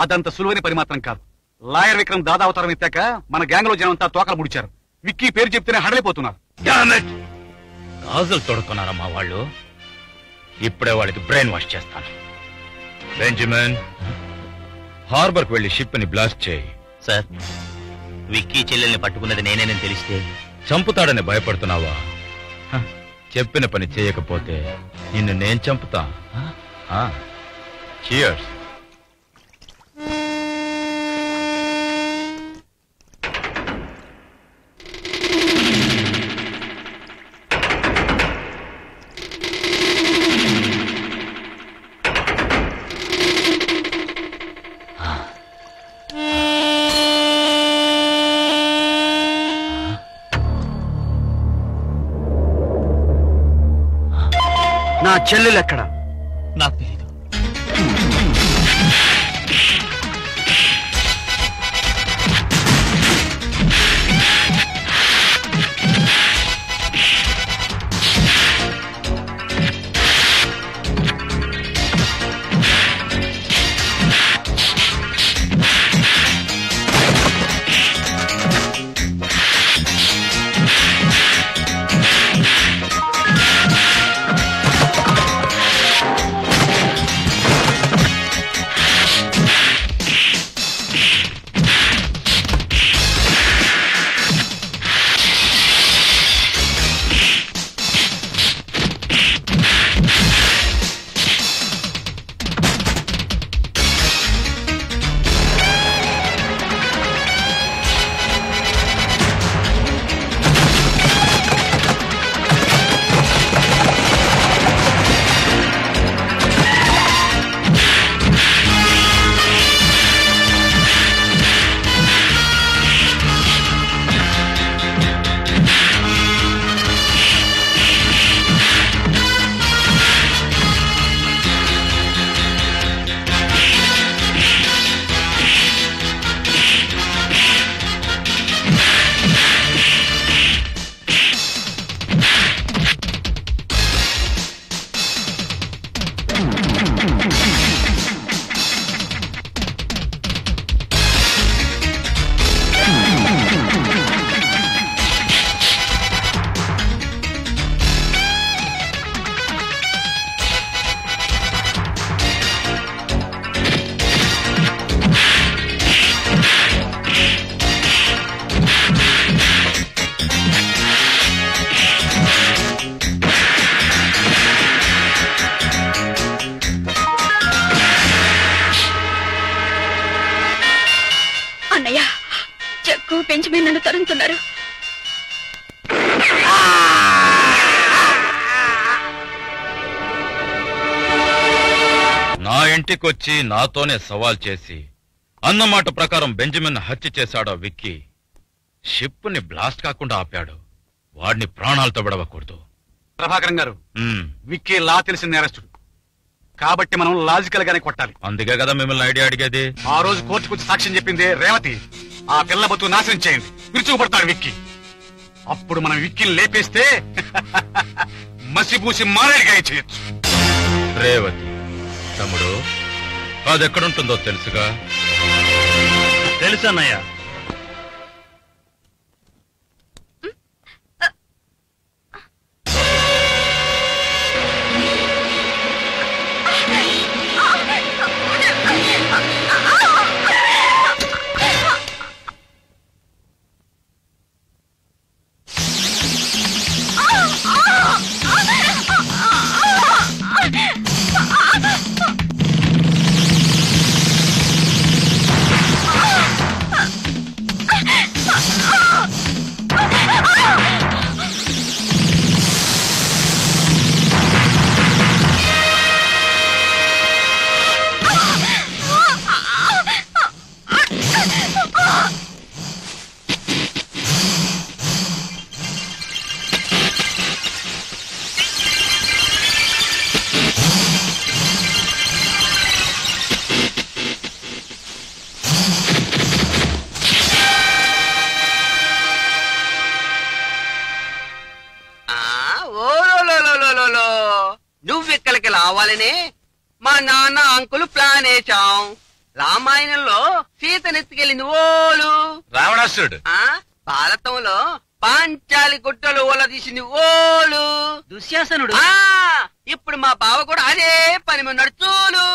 అదంత సులువైన పని మాత్రం కాదు. లాయర్ విక్రమ్ దాదా అవతారం ఎత్తాక మన గ్యాంగ్ లో జనం అంతా తోకలు ముడిచారు. విక్కీ పేరు చెప్తేనే హడలిపోతున్నారు. గాజులు తొడుక్కున్నారా మా వాళ్ళు? ఇప్పుడే వాళ్ళకి బ్రెయిన్ వాష్ చేస్తాను. బెంజమిన్, హార్బర్ కు వెళ్లి షిప్ ని బ్లాస్ట్ చేయి. సార్, విక్కీ చెల్లెల్ని పట్టుకున్నది నేనేనని తెలిస్తే చంపుతాడని భయపడుతున్నావా? చెప్పిన పని చేయకపోతే నిన్ను నేను చంపుతా. Cheers. నా చెల్లెలెక్కడ? నాకు తెలీదు. కోసమే నన్ను తరుముతున్నారు. నా ఇంటికొచ్చి నాతోనే సవాల్ చేసి అన్నమాట ప్రకారం బెంజమిన్ హత్య చేశాడో విక్కీ షిప్ని బ్లాస్ట్ కాకుండా ఆపాడు. వాడిని ప్రాణాలతో విడవకూడదు. ప్రభాకరం గారు, విక్కీ లా తెలిసిన నేరస్తుడు కాబట్టి మనం లాజికల్ గానే కొట్టాలి. అందుకే కదా మిమ్మల్ని ఐడియా అడిగేది. ఆ రోజు కోర్టుకు వచ్చి సాక్ష్యం చెప్పింది రేవతి. ఆ పిల్ల బతుకు నాశనం చేయండి, విరుచుకుపడతాడు విక్కీ. అప్పుడు మనం విక్కీని లేపేస్తే మసిపూసి మారేడుగా చేయొచ్చు. రేవతి తమ్ముడు, అది ఎక్కడుంటుందో తెలుసుగా? తెలుసన్నయ్య. నువ్వెక్కడికి రావాలని మా నాన్న అంకులు ప్లాన్ వేశాం. రామాయణంలో సీతనెత్తుకెళ్ళింది ఓలు రావణాసురుడు. భారతంలో పాంచాలి గుట్టలు ఓల తీసింది ఓలు దుశ్శాసనుడు. ఇప్పుడు మా బావ కూడా అదే పని మీద నడుచూలు.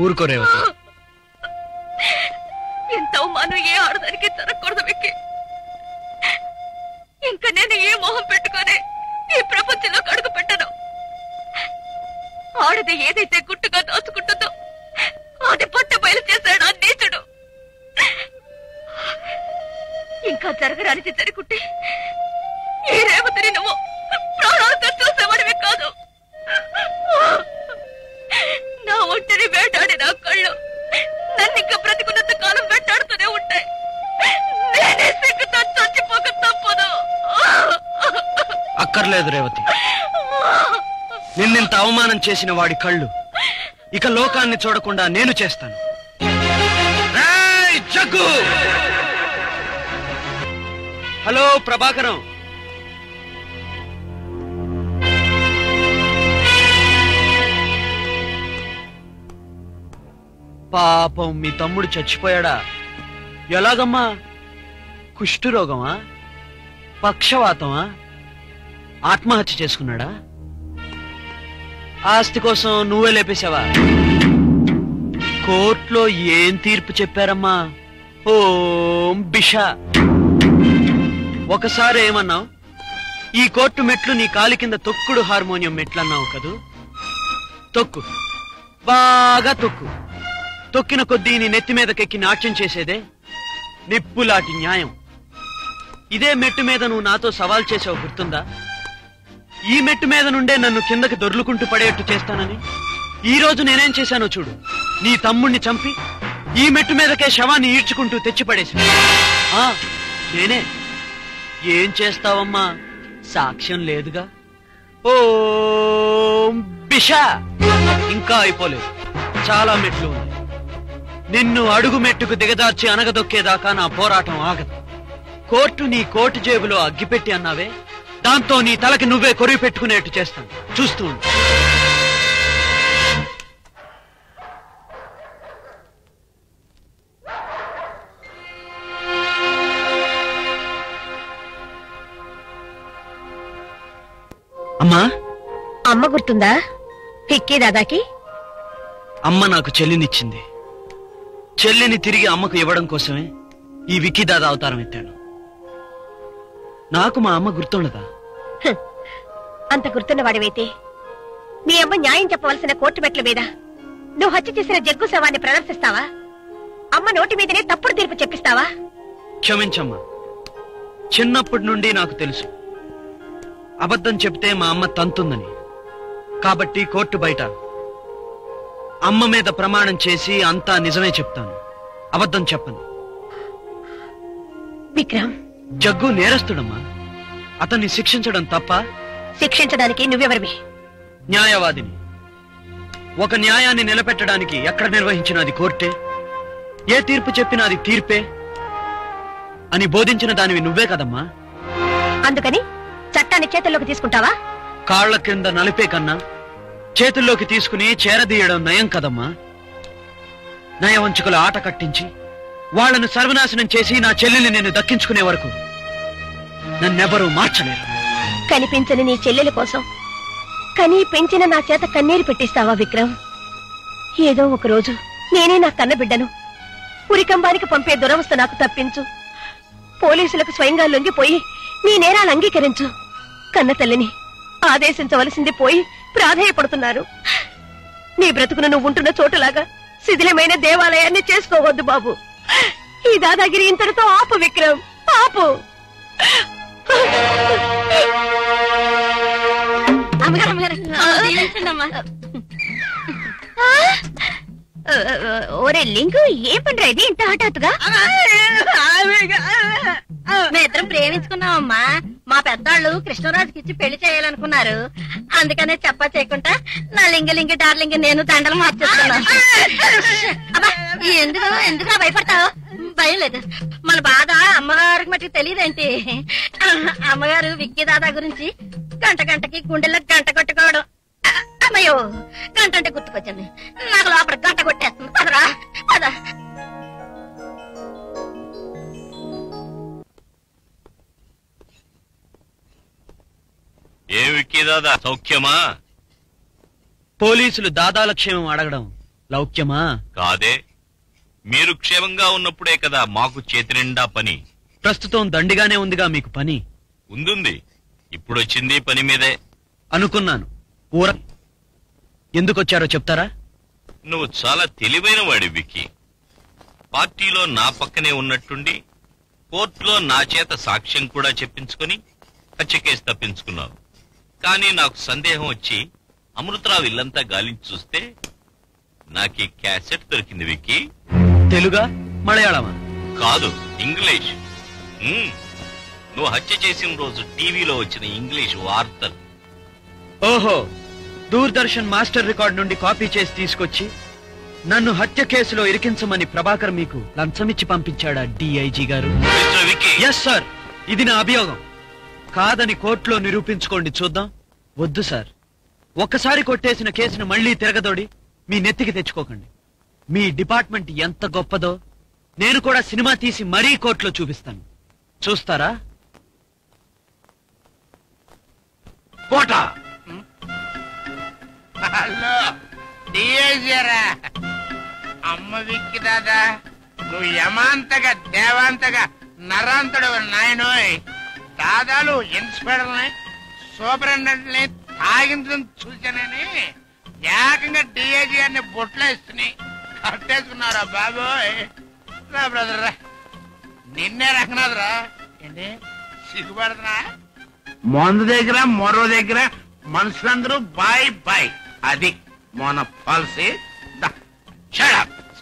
ఊరుకో రేవతి. ఎంత అవమానం ఏ ఆడదానికి జరగకూడదు విక్కీ. ఇంకా నేను ఏ మొహం పెట్టుకొని ఈ ప్రపంచంలో అడుగు పెట్టను. ఆడది ఏదైతే గుట్టుగా దాచుకుంటుందో అది పొట్ట బయలు చేశాడు ఆ నీచుడు. ఇంకా జరగరానిది జరుగుంటే ఈ రేవతిని నువ్వు ప్రాణాలతో చూసేవాడివి కాదు. నా ఒంటిని వేటాడి నా కళ్ళు నన్ను ఇంకా బ్రతికున్నంత కాలం వెంటాడుతూనే ఉంటాయి. నేనే సిగ్గుతో చచ్చిపోక తప్పదు. అక్కర్లేదు రేవతి, నిన్నింత అవమానం చేసిన వాడి కళ్ళు ఇక లోకాన్ని చూడకుండా నేను చేస్తాను. జగ్గు! హలో ప్రభాకరం, పాపం మీ తమ్ముడు చచ్చిపోయాడా? ఎలాగమ్మా? కుష్ఠరోగమా? పక్షవాతమా? ఆత్మహత్య చేసుకున్నాడా? ఆస్తి కోసం నువ్వే లేపేశావా? కోర్టులో ఏం తీర్పు చెప్పారమ్మా? ఓం బిషా. ఒకసారి ఏమన్నావు? ఈ కోర్టు మెట్లు నీ కాలి కింద తొక్కుడు హార్మోనియం మెట్లన్నావు కదూ. తొక్కు, బాగా తొక్కు. తొక్కిన కొద్దీ నీ నెత్తి మీదకెక్కి నాట్యం చేసేదే నిప్పులాంటి న్యాయం. ఇదే మెట్టు మీద నువ్వు నాతో సవాల్ చేసావు, గుర్తుందా? ఈ మెట్టు మీద నుండే నన్ను కిందకి దొర్లుకుంటూ పడేట్టు చేస్తానని. ఈ రోజు నేనేం చేశానో చూడు. నీ తమ్ముణ్ణి చంపి ఈ మెట్టు మీదకే శవాన్ని ఈడ్చుకుంటూ తెచ్చి పడేసి నేనే. ఏం చేస్తావమ్మా? సాక్ష్యం లేదుగా. ఓ బిషా, ఇంకా అయిపోలేదు, చాలా మెట్లు ఉన్నాయి. నిన్ను అడుగు మెట్టుకు దిగదార్చి అనగదొక్కేదాకా నా పోరాటం ఆగదు. కోర్టు నీ కోటు జేబులో అగ్గిపెట్టి అన్నావే, దాంతో నీ తలకి నువ్వే కొరివి పెట్టుకునేట్టు చేస్తాను. చూస్తూ ఉండు. అమ్మా, అమ్మ గుర్తుందా హిక్కీ దాదాకి? అమ్మ నాకు చెల్లినిచ్చింది. చెల్లిని తిరిగి అమ్మకు ఇవ్వడం కోసమే ఈ విక్కీ దాదా అవతారం ఎత్తాను. నాకు మా అమ్మ గుర్తుండదా? అంత గుర్తున్న వాడివైతే మీ అమ్మ న్యాయం చెప్పవలసిన కోర్టు మెట్ల మీద నువ్వు హత్య చేసిన జగ్గు శవాన్ని ప్రదర్శిస్తావా? అమ్మ నోటి మీదనే తప్పుడు తీర్పు చెప్పిస్తావా? క్షమించమ్మా, చిన్నప్పటి నుండి నాకు తెలుసు అబద్ధం చెప్తే మా అమ్మ తంతుందని. కాబట్టి కోర్టు బయట అమ్మ మీద ప్రమాణం చేసి అంతా నిజమే చెప్తాను, అబద్ధం చెప్పను. విక్రమ్, జగ్గు నేరస్తుడమ్మా. అతన్ని శిక్షించడం తప్ప? శిక్షించడానికి నువ్వెవరివి? న్యాయవాదిని. ఒక న్యాయాన్ని నిలబెట్టడానికి ఎక్కడ నిర్వహించినది కోర్టే, ఏ తీర్పు చెప్పినా అది తీర్పే అని బోధించిన దానివి నువ్వే కదమ్మా. అందుకని చట్టాన్ని చేతుల్లోకి తీసుకుంటావా? కాళ్ల కింద నలిపే కన్నా చేతుల్లోకి తీసుకుని చేరదీయడం నయం కదమ్మా. నయవంచుకుల ఆట కట్టించి వాళ్లను సర్వనాశనం చేసి నా చెల్లెల్ని నేను దక్కించుకునే వరకు నన్నెవరూ మార్చలేరు. కనిపించని నీ చెల్లెల కోసం కనీ పెంచిన నా చేత కన్నీరు పెట్టిస్తావా విక్రమ్? ఏదో ఒక రోజు నేనే నా కన్న బిడ్డను ఉరికంబానికి పంపే దురవస్థ నాకు తప్పించు. పోలీసులకు స్వయంగా లొంగిపోయి నీ నేరాలు అంగీకరించు. కన్న తల్లిని ఆదేశించవలసింది పోయి ప్రాధేయపడుతున్నారు. నీ బ్రతుకును నువ్వు ఉంటున్న చోటులాగా శిథిలమైన దేవాలయాన్ని చేసుకోవద్దు బాబు. ఈ దాదాగిరి ఇంతటితో ఆపు విక్రమ్, ఆపు. ఓరే లింగు, ఏ పండ్రా ఇది ఇంత హఠాత్తుగా? మేమిద్దరం ప్రేమించుకున్నామమ్మా. మా పెద్దాళ్ళు కృష్ణరాజుకి ఇచ్చి పెళ్లి చేయాలనుకున్నారు. అందుకనే చెప్పా చేయకుండా నా లింగ డార్లింగ్ నేను దండలు మార్చేస్తున్నాను. ఎందుకు భయపడతావు? భయం లేదు. మన బాధ అమ్మగారికి మట్టుకు తెలియదేంటి? అమ్మగారు విక్కీ దాదా గురించి గంటకి గుండెల్లో గంట కొట్టుకోవడం. అమ్మయ్యో, గంట అంటే గుర్తుకొచ్చింది. నాకు లోపల గంట కొట్టేస్తుంది. పదరా పద. ఏ విక్కీ దాదా, సౌఖ్యమా? పోలీసులు దాదాల క్షేమం అడగడం లౌక్యమా? కాదే, మీరు క్షేమంగా ఉన్నప్పుడే కదా మాకు చేతి నిండా పని. ప్రస్తుతం దండిగానే ఉందిగా మీకు పని. ఉందుంది, ఇప్పుడొచ్చింది పని మీదే అనుకున్నాను. ఊర ఎందుకు వచ్చారో చెప్తారా? నువ్వు చాలా తెలివైన వాడి విక్కీ. పార్టీలో నా పక్కనే ఉన్నట్టుండి కోర్టులో నా చేత సాక్ష్యం కూడా చెప్పించుకుని హత్య కేసు తప్పించుకున్నావు. కానీ నాకు సందేహం వచ్చి అమృతరావు ఇల్లంతా గాలించి చూస్తే నాకు క్యాసెట్ దొరికింది విక్కీ. తెలుగా మలయాళమా? కాదు, ఇంగ్లీష్. నువ్వు హత్య చేసిన రోజు టీవీలో వచ్చిన ఇంగ్లీష్ వార్తలు. ఓహో, దూరదర్శన్ మాస్టర్ రికార్డ్ నుండి కాపీ చేసి తీసుకొచ్చి నన్ను హత్య కేసులో ఇరికించమని ప్రభాకర్ మీకు లంచమిచ్చి పంపించాడా డిఐజీ గారు? ఎస్ సార్, ఇది నా అభియోగం. కాదని కోర్టులో నిరూపించుకోండి చూద్దాం. వద్దు సార్, ఒక్కసారి కొట్టేసిన కేసును మళ్లీ తిరగదోడి మీ నెత్తికి తెచ్చుకోకండి. మీ డిపార్ట్మెంట్ ఎంత గొప్పదో నేను కూడా సినిమా తీసి మరీ కోర్టులో చూపిస్తాను. చూస్తారా? కోట హలో డిఐజీరా. అమ్మ విక్కి దాదా, నువ్వు యమాంతగా దేవాంతగా నరాంతడు నాయనోయ్. దాదాలు ఇన్స్పెక్టర్ని సూపరింటెండెంట్ని తాగించడం చూశానని ఏకంగా డిఐజీ గారిని బొట్లేస్తున్నాయి కట్టేసుకున్నారా బాబోయ్. రా బ్రదర్ రా, నిన్నే రంగనాథరా. ఏంటి సిగ్గుపడుతున్నా? మందు దగ్గర మరో దగ్గర మనుషులందరూ బాయ్ బాయ్, అది మన పాలసీ.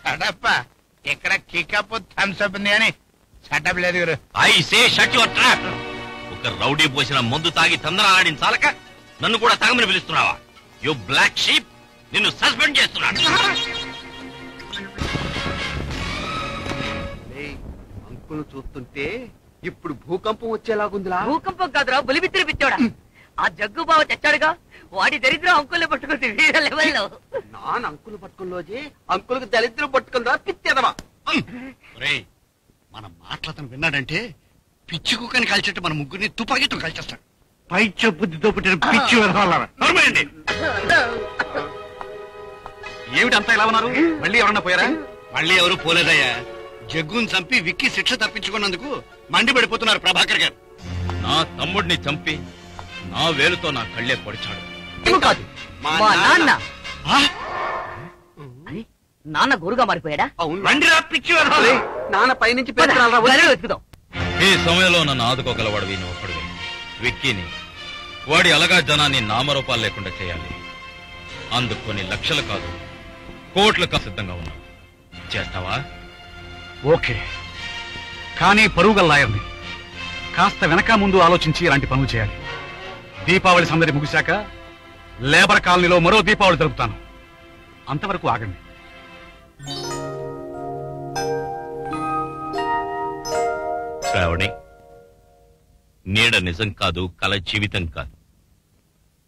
షడప్ప, ఇక్కడ కికప్ థమ్స్అప్ ఉంది అని షటప్ లేదు గురు. ఒక రౌడీ పోసిన మందు తాగి తందనాడిన చాలక నన్ను కూడా తాగమని పిలుస్తున్నావా? యు బ్లాక్ షీప్, నిన్ను సస్పెండ్ చేస్తున్నాను. అంకులు చూస్తుంటే ఇప్పుడు భూకంపం వచ్చేలాగుందిలా. భూకంపం కాదురా, బలిబిత్తిరి పిచ్చోడా. ఆ జగ్గు బావ తెచ్చాడుగా, వాడి దరిద్రం అంకుల్ని పట్టుకుంది వీర లెవెల్లో. నాన్న అంకులు పట్టుకుని అంకులకు దరిద్రం పట్టుకుందా పిచ్చేదవా? మన మాటలతను విన్నాడంటే పిచ్చి కుక్కని కాల్చేట్టు మన ముగ్గురిని తుపాకీతో కాల్చేస్తాడు. పైచ బుద్ధితో పుట్టిన పిచ్చి వెదవాలరా. ఏమిటంతా ఇలా ఉన్నారు? మళ్ళీ ఎవరన్నా పోయారా? మళ్ళీ ఎవరు పోలేదయ్యా. జగ్గుని చంపి విక్కి శిక్ష తప్పించుకున్నందుకు మండిపడిపోతున్నారు ప్రభాకర్ గారు. నా తమ్ముడిని చంపి నా వేలుతో నా కళ్ళే పొడిచాడు. కాదు, మా నాన్న. నాన్న గురుగా మారిపోయాడా? నాన్న పైనుంచి వెతుకుదాం. ఈ సమయంలో నన్ను ఆదుకోగలవాడు నువ్వు ఒక్కడువే. విక్కీని, వాడి అలగా జనాన్ని నామరూపాలు లేకుండా చేయాలి. అందుకు కొన్ని లక్షలు కాదు కోట్లకు సిద్ధంగా ఉన్నావు. చేస్తావా? ఓకే, కానీ పరుగుల లాయర్ని కాస్త వెనక ముందు ఆలోచించి ఇలాంటి పనులు చేయాలి. దీపావళి సందడి ముగిశాక లేబర్ కాలనీలో మరో దీపావళి జరుపుతాను. అంతవరకు ఆగండి. శ్రావణి, నీడ నిజం కాదు, కల జీవితం కాదు.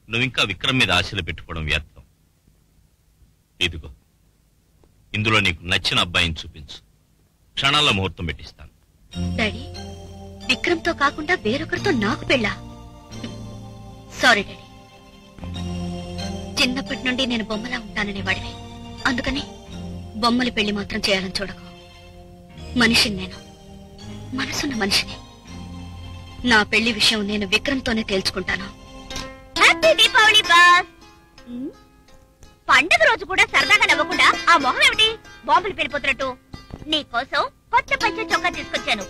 నువ్వింకా విక్రమ్ మీద ఆశలు పెట్టుకోవడం వ్యర్థం. ఇదిగో, ఇందులో నీకు నచ్చిన అబ్బాయిని చూపించు. క్షణాల్లో ముహూర్తం పెట్టిస్తాను. డాడీ, విక్రమ్తో కాకుండా వేరొకరితో నాకు పెళ్ళా? సారీ డాడీ, చిన్నప్పటి నుండి నేను బొమ్మలా ఉంటాననే వాడివి. అందుకని బొమ్మల పెళ్లి మాత్రం చేయాలని చూడకు. మనిషిని నేను, మనసున్న మనిషిని. నా పెళ్లి విషయం నేను విక్రమ్తోనే తేల్చుకుంటాను. Happy Deepavali boss. పండుగ రోజు కూడా సరదాగా నవ్వకుండా ఆ మొహం ఏమిటి బాంబులు పెరిపోతున్నట్టు? నీకోసం కొత్త పంచ చొక్కా తీసుకొచ్చాను.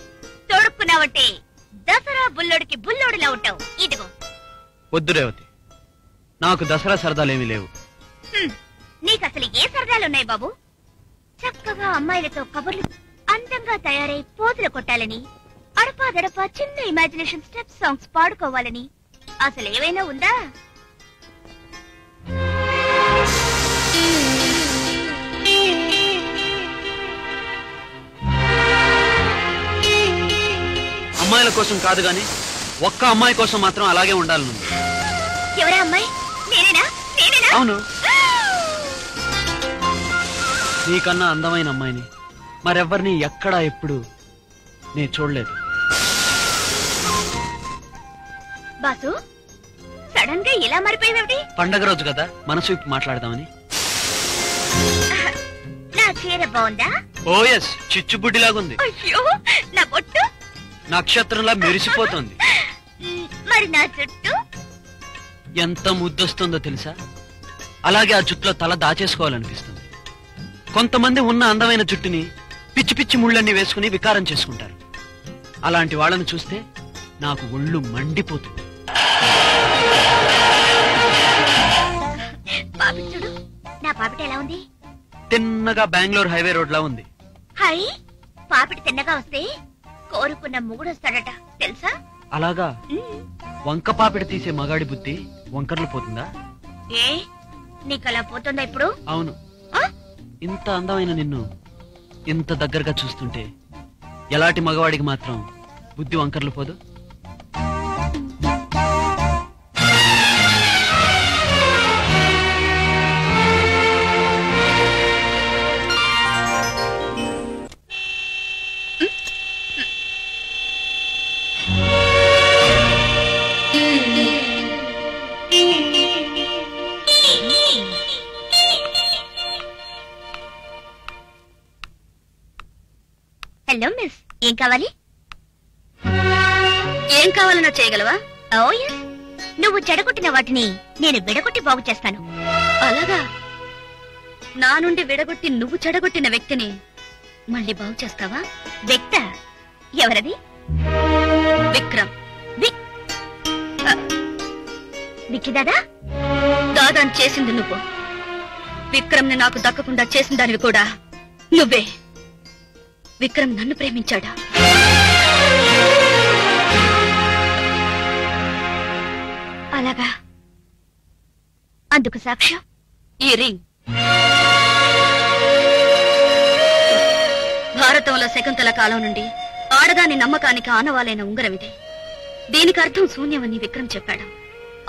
తొడుక్కున్నావంటే దసరా బుల్లోడికి బుల్లోడిలా ఉంటావు. ఇదిగో. వద్దు రేవతి, నాకు దసరా సరదాలేమీ లేవు. నీకు అసలు ఏ సరదాలున్నాయి బాబు? చక్కగా అమ్మాయిలతో కబుర్లు, అందంగా తయారై పోతులు కొట్టాలని, అడపాదడపా చిన్న ఇమాజినేషన్ స్టెప్ సాంగ్స్ పాడుకోవాలని అసలు ఏవైనా ఉందా? అమ్మాయిల కోసం కాదు గాని ఒక్క అమ్మాయి కోసం మాత్రం అలాగే ఉండాలి నువ్వు. ఎవరా అమ్మాయి? నేనేనా? నేనేనా? అవును, నీకన్నా అందమైన అమ్మాయిని మరెవ్వరిని ఎక్కడా ఎప్పుడు నేను చూడలేదు. బాసు, సడన్ గా ఇలా మారిపోయేవి? పండగ రోజు కదా, మనసు విప్పి మాట్లాడదామని. నా చీర బాగుందా? ఓ ఎస్, చిచ్చుబుడ్డిలాగుంది. అయ్యో, నా బొట్టు నక్షత్రంలా మెరిసిపోతుంది. మరి నా చుట్టూ ఎంత ముద్దొస్తుందో తెలుసా? అలాగే ఆ జుట్టులో తల దాచేసుకోవాలనిపిస్తుంది. కొంతమంది ఉన్న అందమైన జుట్టుని పిచ్చి పిచ్చి ముళ్ళన్నీ వేసుకుని వికారం చేసుకుంటారు. అలాంటి వాళ్ళని చూస్తే నాకు ఒళ్ళు మండిపోతుంది. పాపిడి చూడు, నా పాపిడి ఎలా ఉంది? తిన్నగా బెంగళూరు హైవే రోడ్ లా ఉంది. హై, పాపిడి తిన్నగా వస్తే కోరుకున్న మొగుడు వస్తాడట తెలుసా? అలాగా? వంక పాపిడి తీసే మగాడి బుద్ధి వంకర్లు పోతుందా? ఏ నీకు అలా పోతుందా ఇప్పుడు? అవును. ఇంత అందమైన నిన్ను ఇంత దగ్గరగా చూస్తుంటే ఎలాంటి మగవాడికి మాత్రం బుద్ధి వంకర్లు పోదు? హలో మిస్, ఏం కావాలి? ఏం కావాలన్నా చేయగలవా? ఓ ఎస్, నువ్వు చెడగొట్టిన వాటిని నేను విడగొట్టి బాగు చేస్తాను. అలాగా? నా నుండి విడగొట్టి నువ్వు చెడగొట్టిన వ్యక్తిని మళ్ళీ బాగు చేస్తావా? వ్యక్త ఎవరది? విక్రమ్. విక్కి దాదా? దాదాని చేసింది నువ్వు. విక్రమ్ ని నాకు దక్కకుండా చేసిన దానివి కూడా నువ్వే. విక్రమ్ నన్ను ప్రేమించాడా? అలాగా? అందుకు సాక్ష్యం ఈ రింగ్. భారతంలో శకుంతల కాలం నుండి ఆడదాని నమ్మకానికి ఆనవాలైన ఉంగరం ఇది. దీనికి అర్థం శూన్యమని విక్రమ్ చెప్పాడు.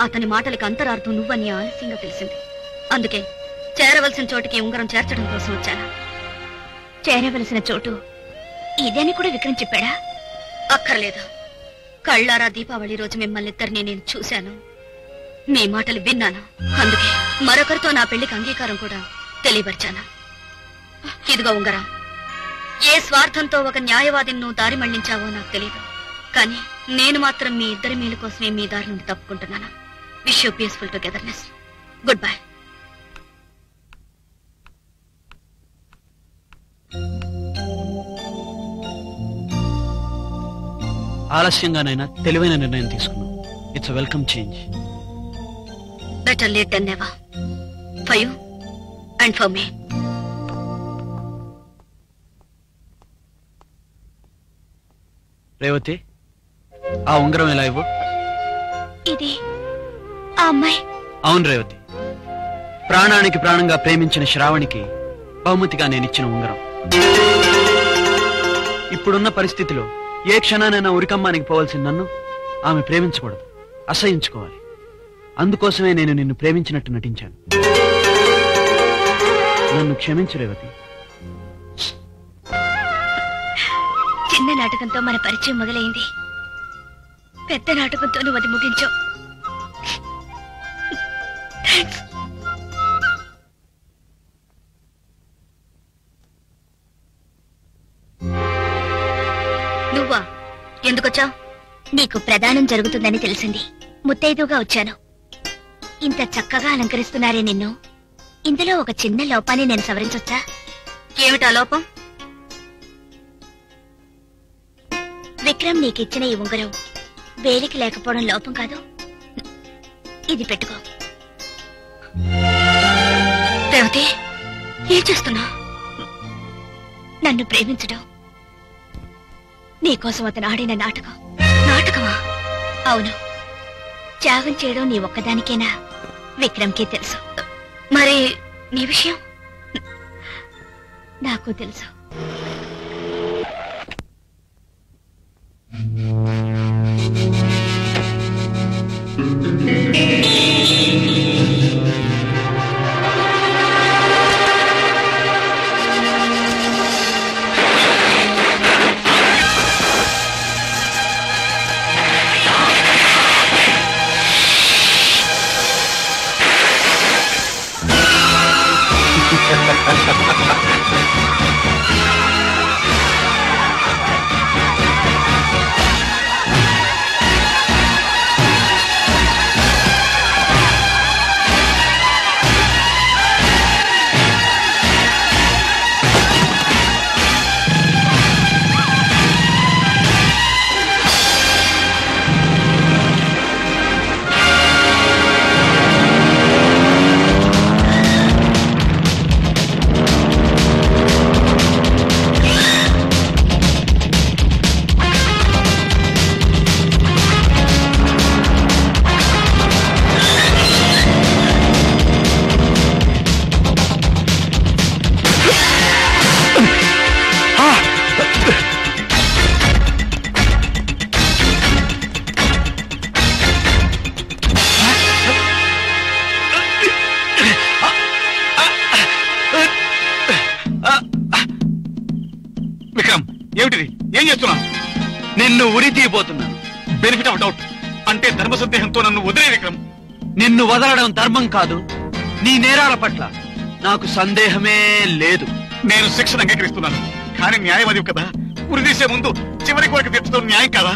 అతని మాటలకు అంతరార్థం నువ్వని ఆలస్యంగా తెలిసింది. అందుకే చేరవలసిన చోటికి ఉంగరం చేర్చడం కోసం వచ్చాను. చేరవలసిన చోటు ఇదని కూడా విక్రమ్ చెప్పాడా? అక్కర్లేదు. కళ్ళారా దీపావళి రోజు మిమ్మల్ని ఇద్దరిని నేను చూశాను, మీ మాటలు విన్నాను. అందుకే మరొకరితో నా పెళ్లికి అంగీకారం కూడా తెలియపరిచాను. ఇదిగో ఉంగరం. ఏ స్వార్థంతో ఒక న్యాయవాదిని నువ్వు దారి మళ్లించావో నాకు తెలియదు, కానీ నేను మాత్రం మీ ఇద్దరి మేలు కోసమే మీ దారి నుండి తప్పుకుంటున్నాను. Wish you peaceful togetherness. Good bye. ఆలస్యంగానైనా తెలివైన నిర్ణయం తీసుకున్నాం. It's welcome change. Better late then never. For you and for me. Revathi, ఆ ఉంగరం ఎలా ఇవ్వు? ఇది ఆ అమ్మాయి. అవును రేవతి, ప్రాణానికి ప్రాణంగా ప్రేమించిన శ్రావణికి బహుమతిగా నేనిచ్చిన ఉంగరం. ఇప్పుడున్న పరిస్థితిలో ఏ క్షణానైనా ఉరికమ్మానికి పోవాల్సిన నన్ను ఆమె ప్రేమించకూడదు, అసహించుకోవాలి. అందుకోసమే నేను నిన్ను ప్రేమించినట్టు నటించాను. నన్ను క్షమించు రేవతి. చిన్న నాటకంతో మన పరిచయం మొదలైంది. పెద్ద నాటకంతో నువ్వు అది ముగించావు. నువ్వా? ఎందుకొచ్చావు? నీకు ప్రదానం జరుగుతుందని తెలిసింది. ముత్తైదుగా వచ్చాను. ఇంత చక్కగా అలంకరిస్తున్నారే నిన్ను. ఇందులో ఒక చిన్న లోపాన్ని నేను సవరించొచ్చా? ఏమిటా లోపం? విక్రమ్ నీకిచ్చిన ఈ ఉంగరం వేలికి లేకపోవడం లోపం కాదు. ఇది పెట్టుకో. రేవతి, ఏం చేస్తున్నా? నన్ను ప్రేమించడం నీకోసం అతను ఆడిన నాటకం. నాటకమా? అవును. త్యాగం చేయడం నీ ఒక్కదానికేనా విక్రమ్కి తెలుసు. మరి నీ విషయం? నాకు తెలుసు. విక్రమ్, ఏమిటిది? ఏం చేస్తున్నా? నిన్ను ఉరి తీయబోతున్నాను. బెనిఫిట్ ఆఫ్ డౌట్ అంటే ధర్మ సందేహంతో నన్ను వదిలే విక్రమ్. నిన్ను వదలడం ధర్మం కాదు. నీ నేరాల పట్ల నాకు సందేహమే లేదు. నేను శిక్షను అంగీకరిస్తున్నాను, కానీ న్యాయవాది కదా, ఉరిదీసే ముందు చివరి కోరిక తీర్చడం న్యాయం కాదా?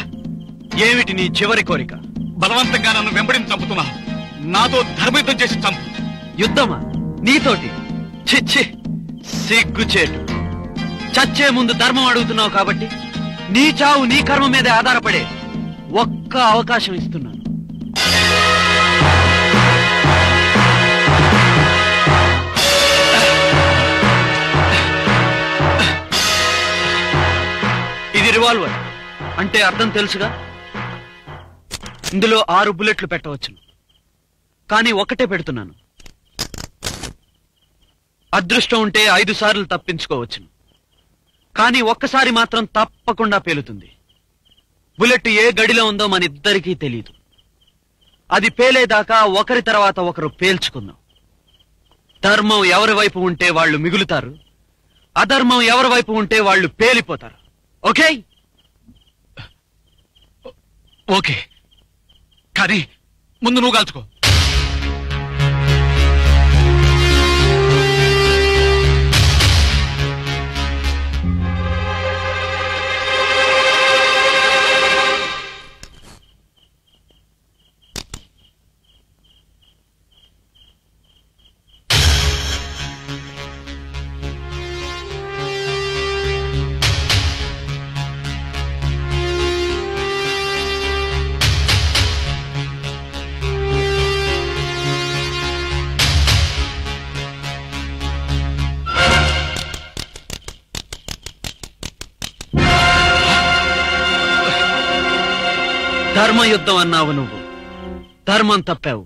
ఏమిటి నీ చివరి కోరిక? బలవంతంగా నన్ను వెంబడిని చంపుతున్నా. నాతో ధర్మయుద్ధం చేసి చంపు. యుద్ధమా? నీతోటి? చిచ్చి, సిగ్గుచేటు. చచ్చే ముందు ధర్మం అడుగుతున్నావు కాబట్టి నీ చావు నీ కర్మ మీదే ఆధారపడే ఒక్క అవకాశం ఇస్తున్నాను. ఇది రివాల్వర్ అంటే అర్థం తెలుసుగా. ఇందులో 6 బుల్లెట్లు పెట్టవచ్చును, కానీ ఒక్కటే పెడుతున్నాను. అదృష్టం ఉంటే 5 సార్లు తప్పించుకోవచ్చును, కానీ ఒక్కసారి మాత్రం తప్పకుండా పేలుతుంది. బుల్లెట్ ఏ గడిలో ఉందో మన ఇద్దరికీ తెలియదు. అది పేలేదాకా ఒకరి తర్వాత ఒకరు పేల్చుకుందాం. ధర్మం ఎవరి వైపు ఉంటే వాళ్ళు మిగులుతారు, అధర్మం ఎవరి వైపు ఉంటే వాళ్ళు పేలిపోతారు. ఓకే? ఓకే, కానీ ముందు నువ్వు కాల్చుకో. ధర్మయుద్ధం అన్నావు నువ్వు, ధర్మం తప్పావు.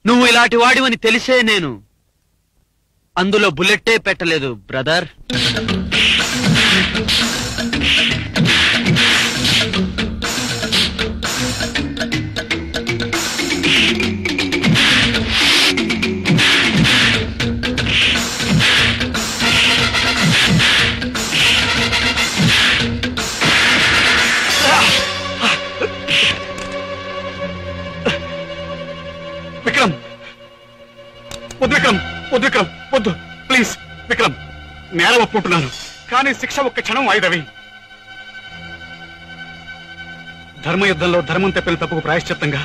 నువ్వు ఇలాంటి వాడివని తెలిసే నేను అందులో బుల్లెట్టే పెట్టలేదు బ్రదర్. విక్రమ్, వద్దు విక్రమ్, వద్దు విక్రమ్, వద్దు ప్లీజ్ విక్రమ్. నేరం ఒప్పుకుంటున్నాను, కానీ శిక్ష ఒక్క క్షణం వాయిదవి. ధర్మయుద్ధంలో ధర్మం తప్పిన తప్పుకు ప్రాయశ్చిత్తంగా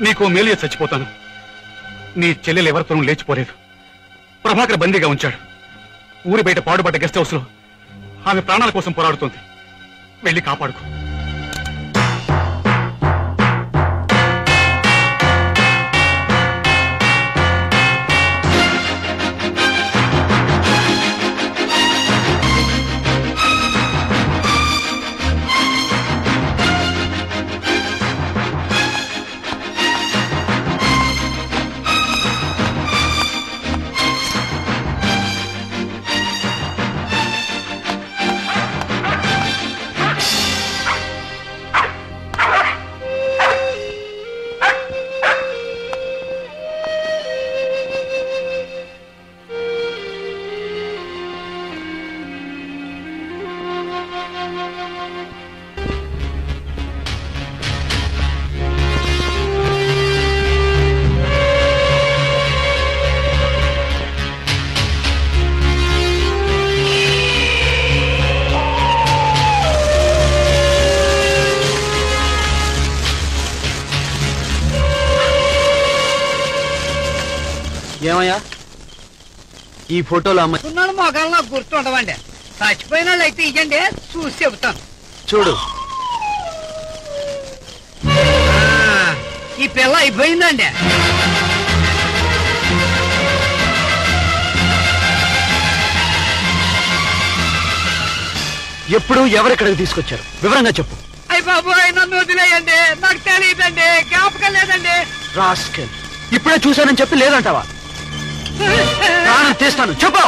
నీకు మేలు చేసి చచ్చిపోతాను. నీ చెల్లెలు ఎవరితోనూ లేచిపోలేదు. ప్రభాకర్ బందీగా ఉంచాడు. ఊరి బయట పాడుపడ్డ గెస్ట్ హౌస్ లో ఆమె ప్రాణాల కోసం పోరాడుతోంది. వెళ్ళి కాపాడుకో. ఏమయ్యా ఈ ఫోటోలో అమ్మాయి ఉన్నాడు మొగాలు నాకు గుర్తుండవండి. చచ్చిపోయిన వాళ్ళు అయితే ఇయ్యండి, చూసి చెబుతాను. చూడు. ఈ పిల్ల అయిపోయిందండి. ఎప్పుడు ఎవరెక్కడికి తీసుకొచ్చారు వివరంగా చెప్పు. అయ్య బాబు, నన్ను వదిలేయండి, నాకు తెలియదండి, జ్ఞాపకం లేదండి. రాస్కెల్, ఇప్పుడే చూశానని చెప్పి లేదంటావా? ప్రాణం తీస్తాను, చెప్పు.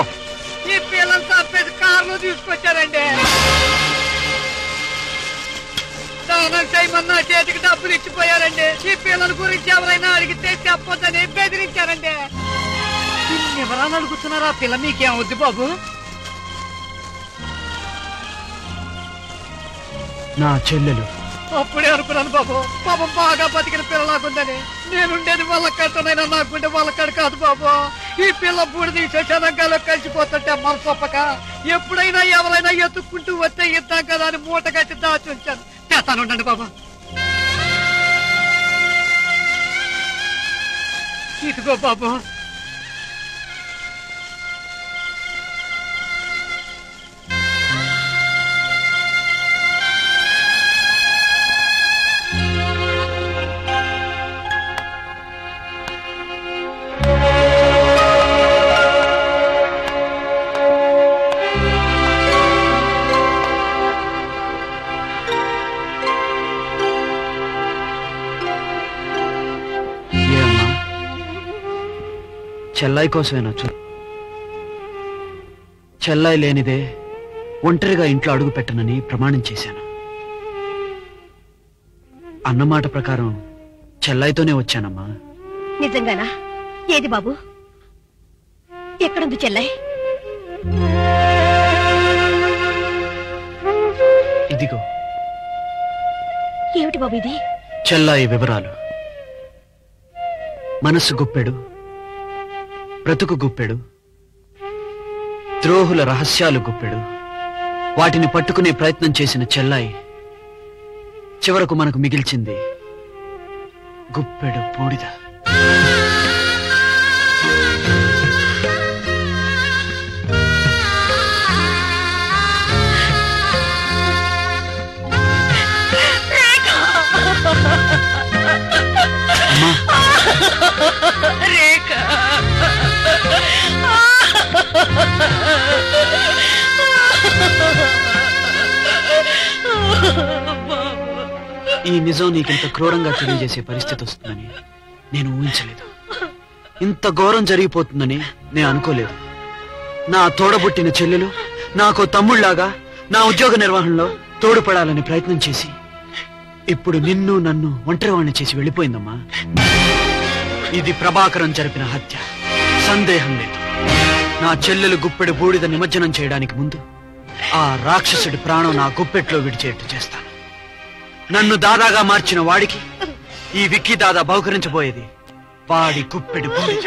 ఈ పిల్లలు తప్పేసి కారులో తీసుకొచ్చారండి. దానం చేయమన్నా చేతికి డబ్బులు ఇచ్చిపోయారండి. ఈ పిల్లల గురించి ఎవరైనా అడిగితే చెప్పొద్దని బెదిరించారండి. ఎవరైనా అడుగుతున్నారా? పిల్ల మీకేమవుద్ది బాబు? నా చెల్లెలు. అప్పుడే అనుకున్నాను బాబు, పాపం బాగా బతికిన పిల్ల నాకుందని. నేనుండేది వాళ్ళ కట్టనైనా నాకుండే వాళ్ళ కడ కాదు బాబు. ఈ పిల్ల బూడి తీసే శనంగాలో కలిసిపోతుంటే మనసొప్పక ఎప్పుడైనా ఎవరైనా ఎత్తుక్కుంటూ వస్తే ఇద్దాం కదా అని మూట కట్టి దాచి ఉంచాను. చేస్తానుండండి బాబు. ఇదిగో బాబు. చెల్లాయి కోసమేనా? చెల్లాయి లేనిదే ఒంటరిగా ఇంట్లో అడుగు పెట్టనని ప్రమాణం చేశాను. అన్నమాట ప్రకారం చెల్లాయితోనే వచ్చానమ్మా. నిజంగానా? ఏది బాబు, ఎక్కడుంది చెల్లాయి? ఇదిగో. ఏమిటి బాబు ఇది? చెల్లాయి వివరాలు. మనసు గుప్పెడు, బ్రతుకు గుప్పెడు, ద్రోహుల రహస్యాలు గుప్పెడు. వాటిని పట్టుకునే ప్రయత్నం చేసిన చెల్లాయి చివరకు మనకు మిగిల్చింది గుప్పెడు బూడిద. అమ్మా, ఈ నిజం నీకింత క్రూరంగా తెలియజేసే పరిస్థితి వస్తుందని నేను ఊహించలేదు. ఇంత ఘోరం జరిగిపోతుందని నేను అనుకోలేదు. నా తోడబుట్టిన చెల్లెలు నాకో తమ్ముళ్లాగా నా ఉద్యోగ నిర్వహణలో తోడుపడాలని ప్రయత్నం చేసి ఇప్పుడు నిన్ను నన్ను ఒంటరివాణ్ణి చేసి వెళ్ళిపోయిందమ్మా. ఇది ప్రభాకరం జరిపిన హత్య, సందేహం లేదు. నా చెల్లెలు గుప్పెడు బూడిద నిమజ్జనం చేయడానికి ముందు ఆ రాక్షసుడి ప్రాణం నా గుప్పెట్లో విడిచేట్టు చేస్తాను. నన్ను దాదాగా మార్చిన వాడికి ఈ విక్కీ దాదా బహుకరించబోయేది వాడి గుప్పెడు బూడిద.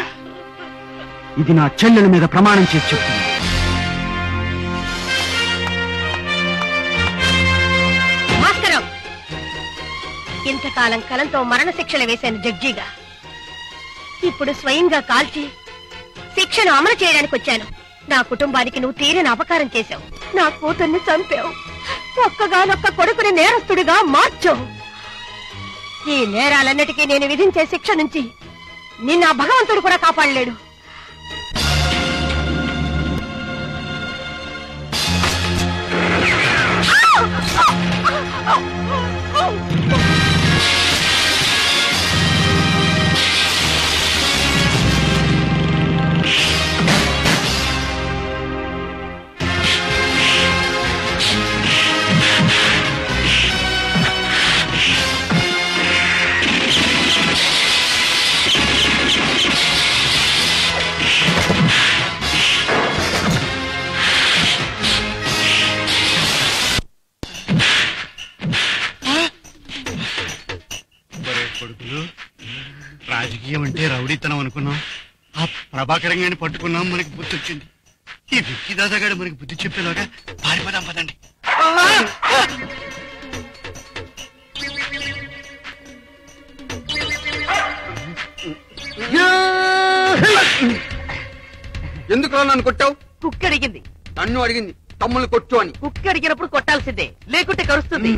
ఇది నా చెల్లెల మీద ప్రమాణం చేసి చెప్తుంది. భాస్కరం, ఇంతకాలం కలంతో మరణశిక్షలు వేశాను జడ్జిగా. ఇప్పుడు స్వయంగా కాల్చి శిక్షను అమలు చేయడానికి వచ్చాను. నా కుటుంబానికి నువ్వు తీరని అపకారం చేశావు. నా కూతుర్ని చంపావు. ఒక్కగానొక్క కొడుకుని నేరస్తుడిగా మార్చావు. ఈ నేరాలన్నిటికీ నేను విధించే శిక్ష నుంచి నిన్న భగవంతుడు కూడా కాపాడలేడు. రాజకీయం అంటే రౌడీతనం అనుకున్నాం. ఆ ప్రభాకరం గారిని పట్టుకున్నాం, మనకి బుద్ధి వచ్చింది. ఈ విక్కీ దాదా గారు మనకి బుద్ధి చెప్పేలాగా పారిపోదాం పదండి. ఎందుకు నన్ను కొట్టావు? కుక్క అడిగింది. నన్ను అడిగింది తమ్ముళ్ళు కొట్టు అని. కుక్క అడిగినప్పుడు కొట్టాల్సిందే, లేకుంటే కరుస్తుంది.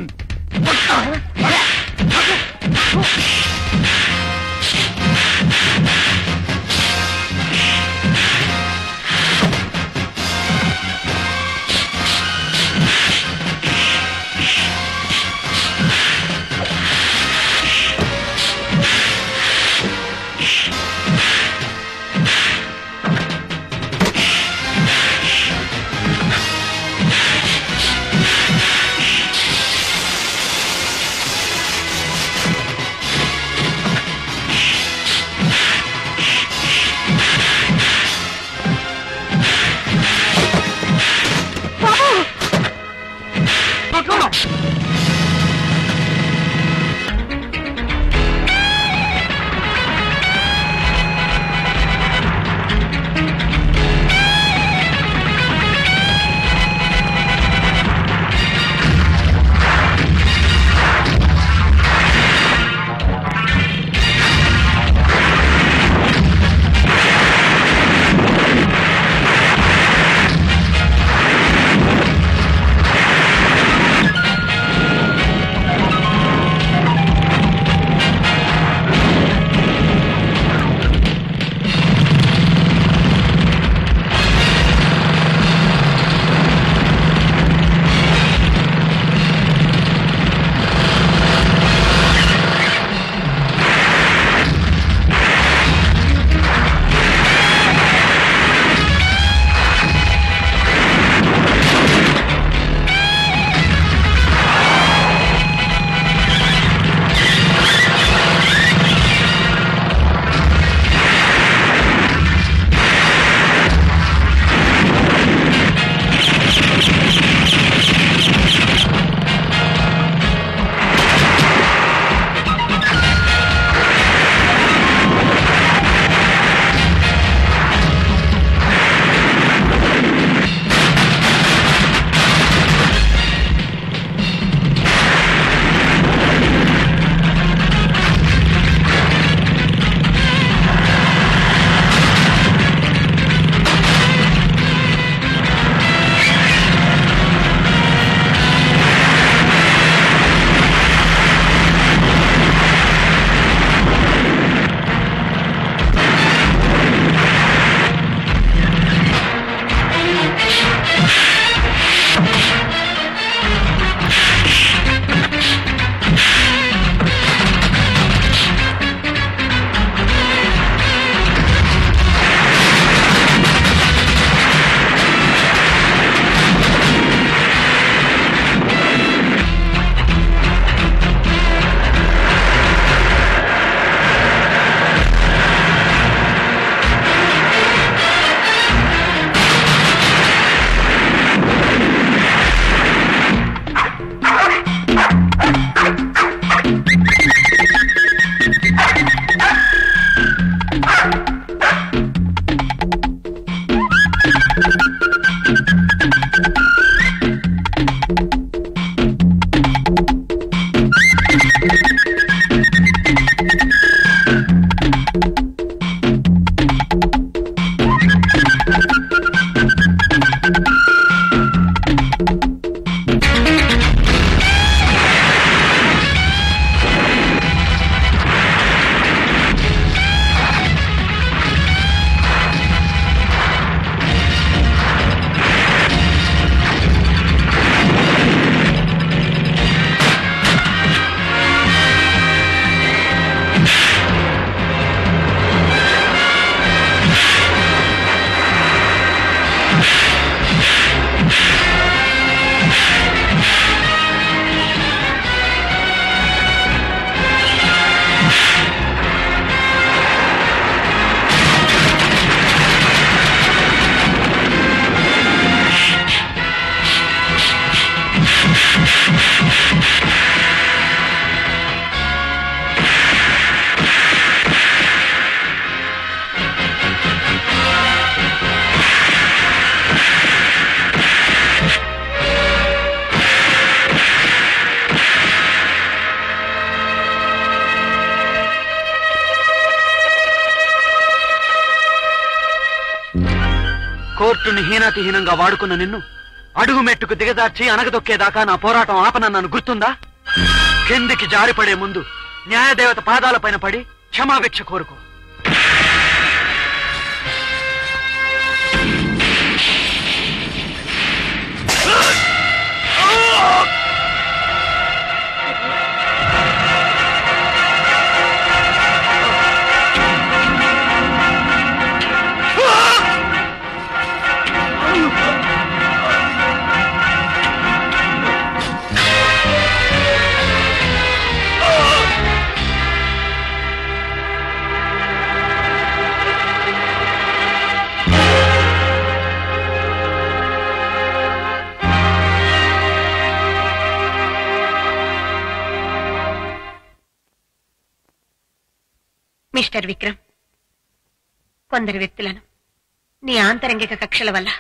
భక్తుణ్ణి హీనాతిహీనంగా వాడుకున్న నిన్ను అడుగు మెట్టుకు దిగదార్చి అనగదొక్కేదాకా నా పోరాటం ఆపనన్నాను, గుర్తుందా? కిందికి జారిపడే ముందు న్యాయదేవత పాదాలపైన పడి క్షమాభిక్ష కోరుకో. మిస్టర్ విక్రమ్, కొందరు వ్యక్తులను నీ ఆంతరంగిక కక్షల వల్ల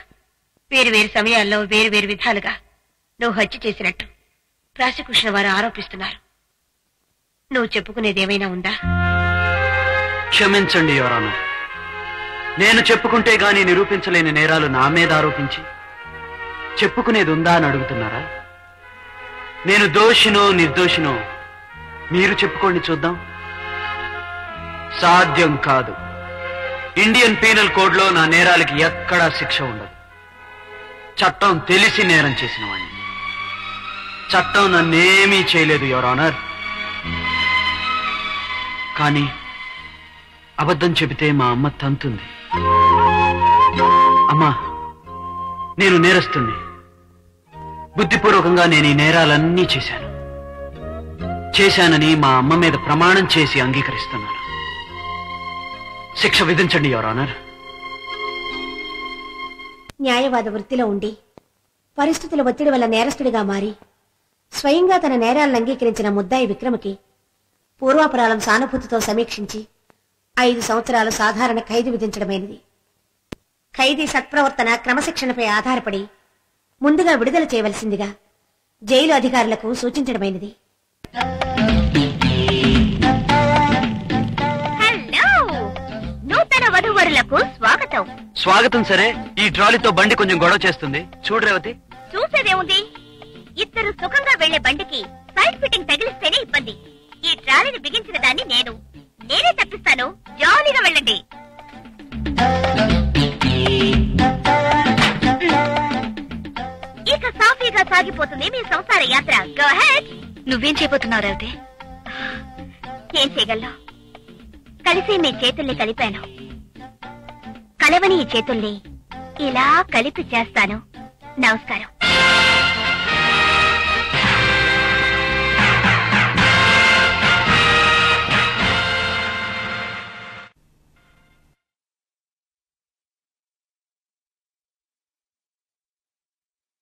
వేరు సమయాల్లో వేరు విధాలుగా నువ్వు హత్య చేసినట్టు ప్రాసిక్యూషన్ వారు ఆరోపిస్తున్నారు. నువ్వు చెప్పుకునేదేమైనా ఉందా? క్షమించండి యువర్ ఆనర్. నేను చెప్పుకుంటే గాని నిరూపించలేని నేరాలు నా మీద ఆరోపించి చెప్పుకునేది ఉందా అని అడుగుతున్నారా? నేను దోషినో నిర్దోషినో మీరు చెప్పుకోండి చూద్దాం. సాధ్యం కాదు. ఇండియన్ పీనల్ కోడ్ లో నా నేరాలకి ఎక్కడా శిక్ష ఉండదు. చట్టం తెలిసి నేరం చేసిన వాడిని. చట్టం నన్నేమీ చేయలేదు యువర్ ఆనర్. కానీ అబద్ధం చెబితే మా అమ్మ తంతుంది. అమ్మా, నేను నేరస్తుణ్ణి. బుద్ధిపూర్వకంగా నేను ఈ నేరాలన్నీ చేశానని మా అమ్మ మీద ప్రమాణం చేసి అంగీకరిస్తున్నాను. శిక్ష విధించండి యువర్ ఆనర్. న్యాయవాద వృత్తిలో ఉండి పరిస్థితుల ఒత్తిడి వల్ల నేరస్తుడిగా మారి స్వయంగా తన నేరాలను అంగీకరించిన ముద్దాయి విక్రమకి పూర్వాపరాలం సానుభూతితో సమీక్షించి 5 సంవత్సరాలు సాధారణ ఖైదు విధించడమైనది. ఖైదీ సత్ప్రవర్తన క్రమశిక్షణపై ఆధారపడి ముందుగా విడుదల చేయవలసిందిగా జైలు అధికారులకు సూచించడమైనది. వధూవరులకు స్వాగతం. స్వాగతం సరే, ఈ ట్రాలీతో బండి కొంచెం గొడవ చేస్తుంది. చూడు రేవతి. చూసేదేముంది, ఇద్దరు సుఖంగా వెళ్లే బండికి సైడ్ ఫిట్టింగ్ తగిలిస్తేనే ఇబ్బంది. ఈ ట్రాలీని బిగించిన దాన్ని నేనే తప్పిస్తాను. జాలీగా వెళ్ళండి. ఇక సాఫీగా సాగిపోతుంది మీ సంసార యాత్ర. Go head. నువ్వేం చేయబోతున్నావు రేవతి? ఏం చేయగలను? కలిసి మీ చేతుల్ని కలిపాను. కలవని ఈ చేతుల్ని ఇలా కలిపి చేస్తాను. నమస్కారం.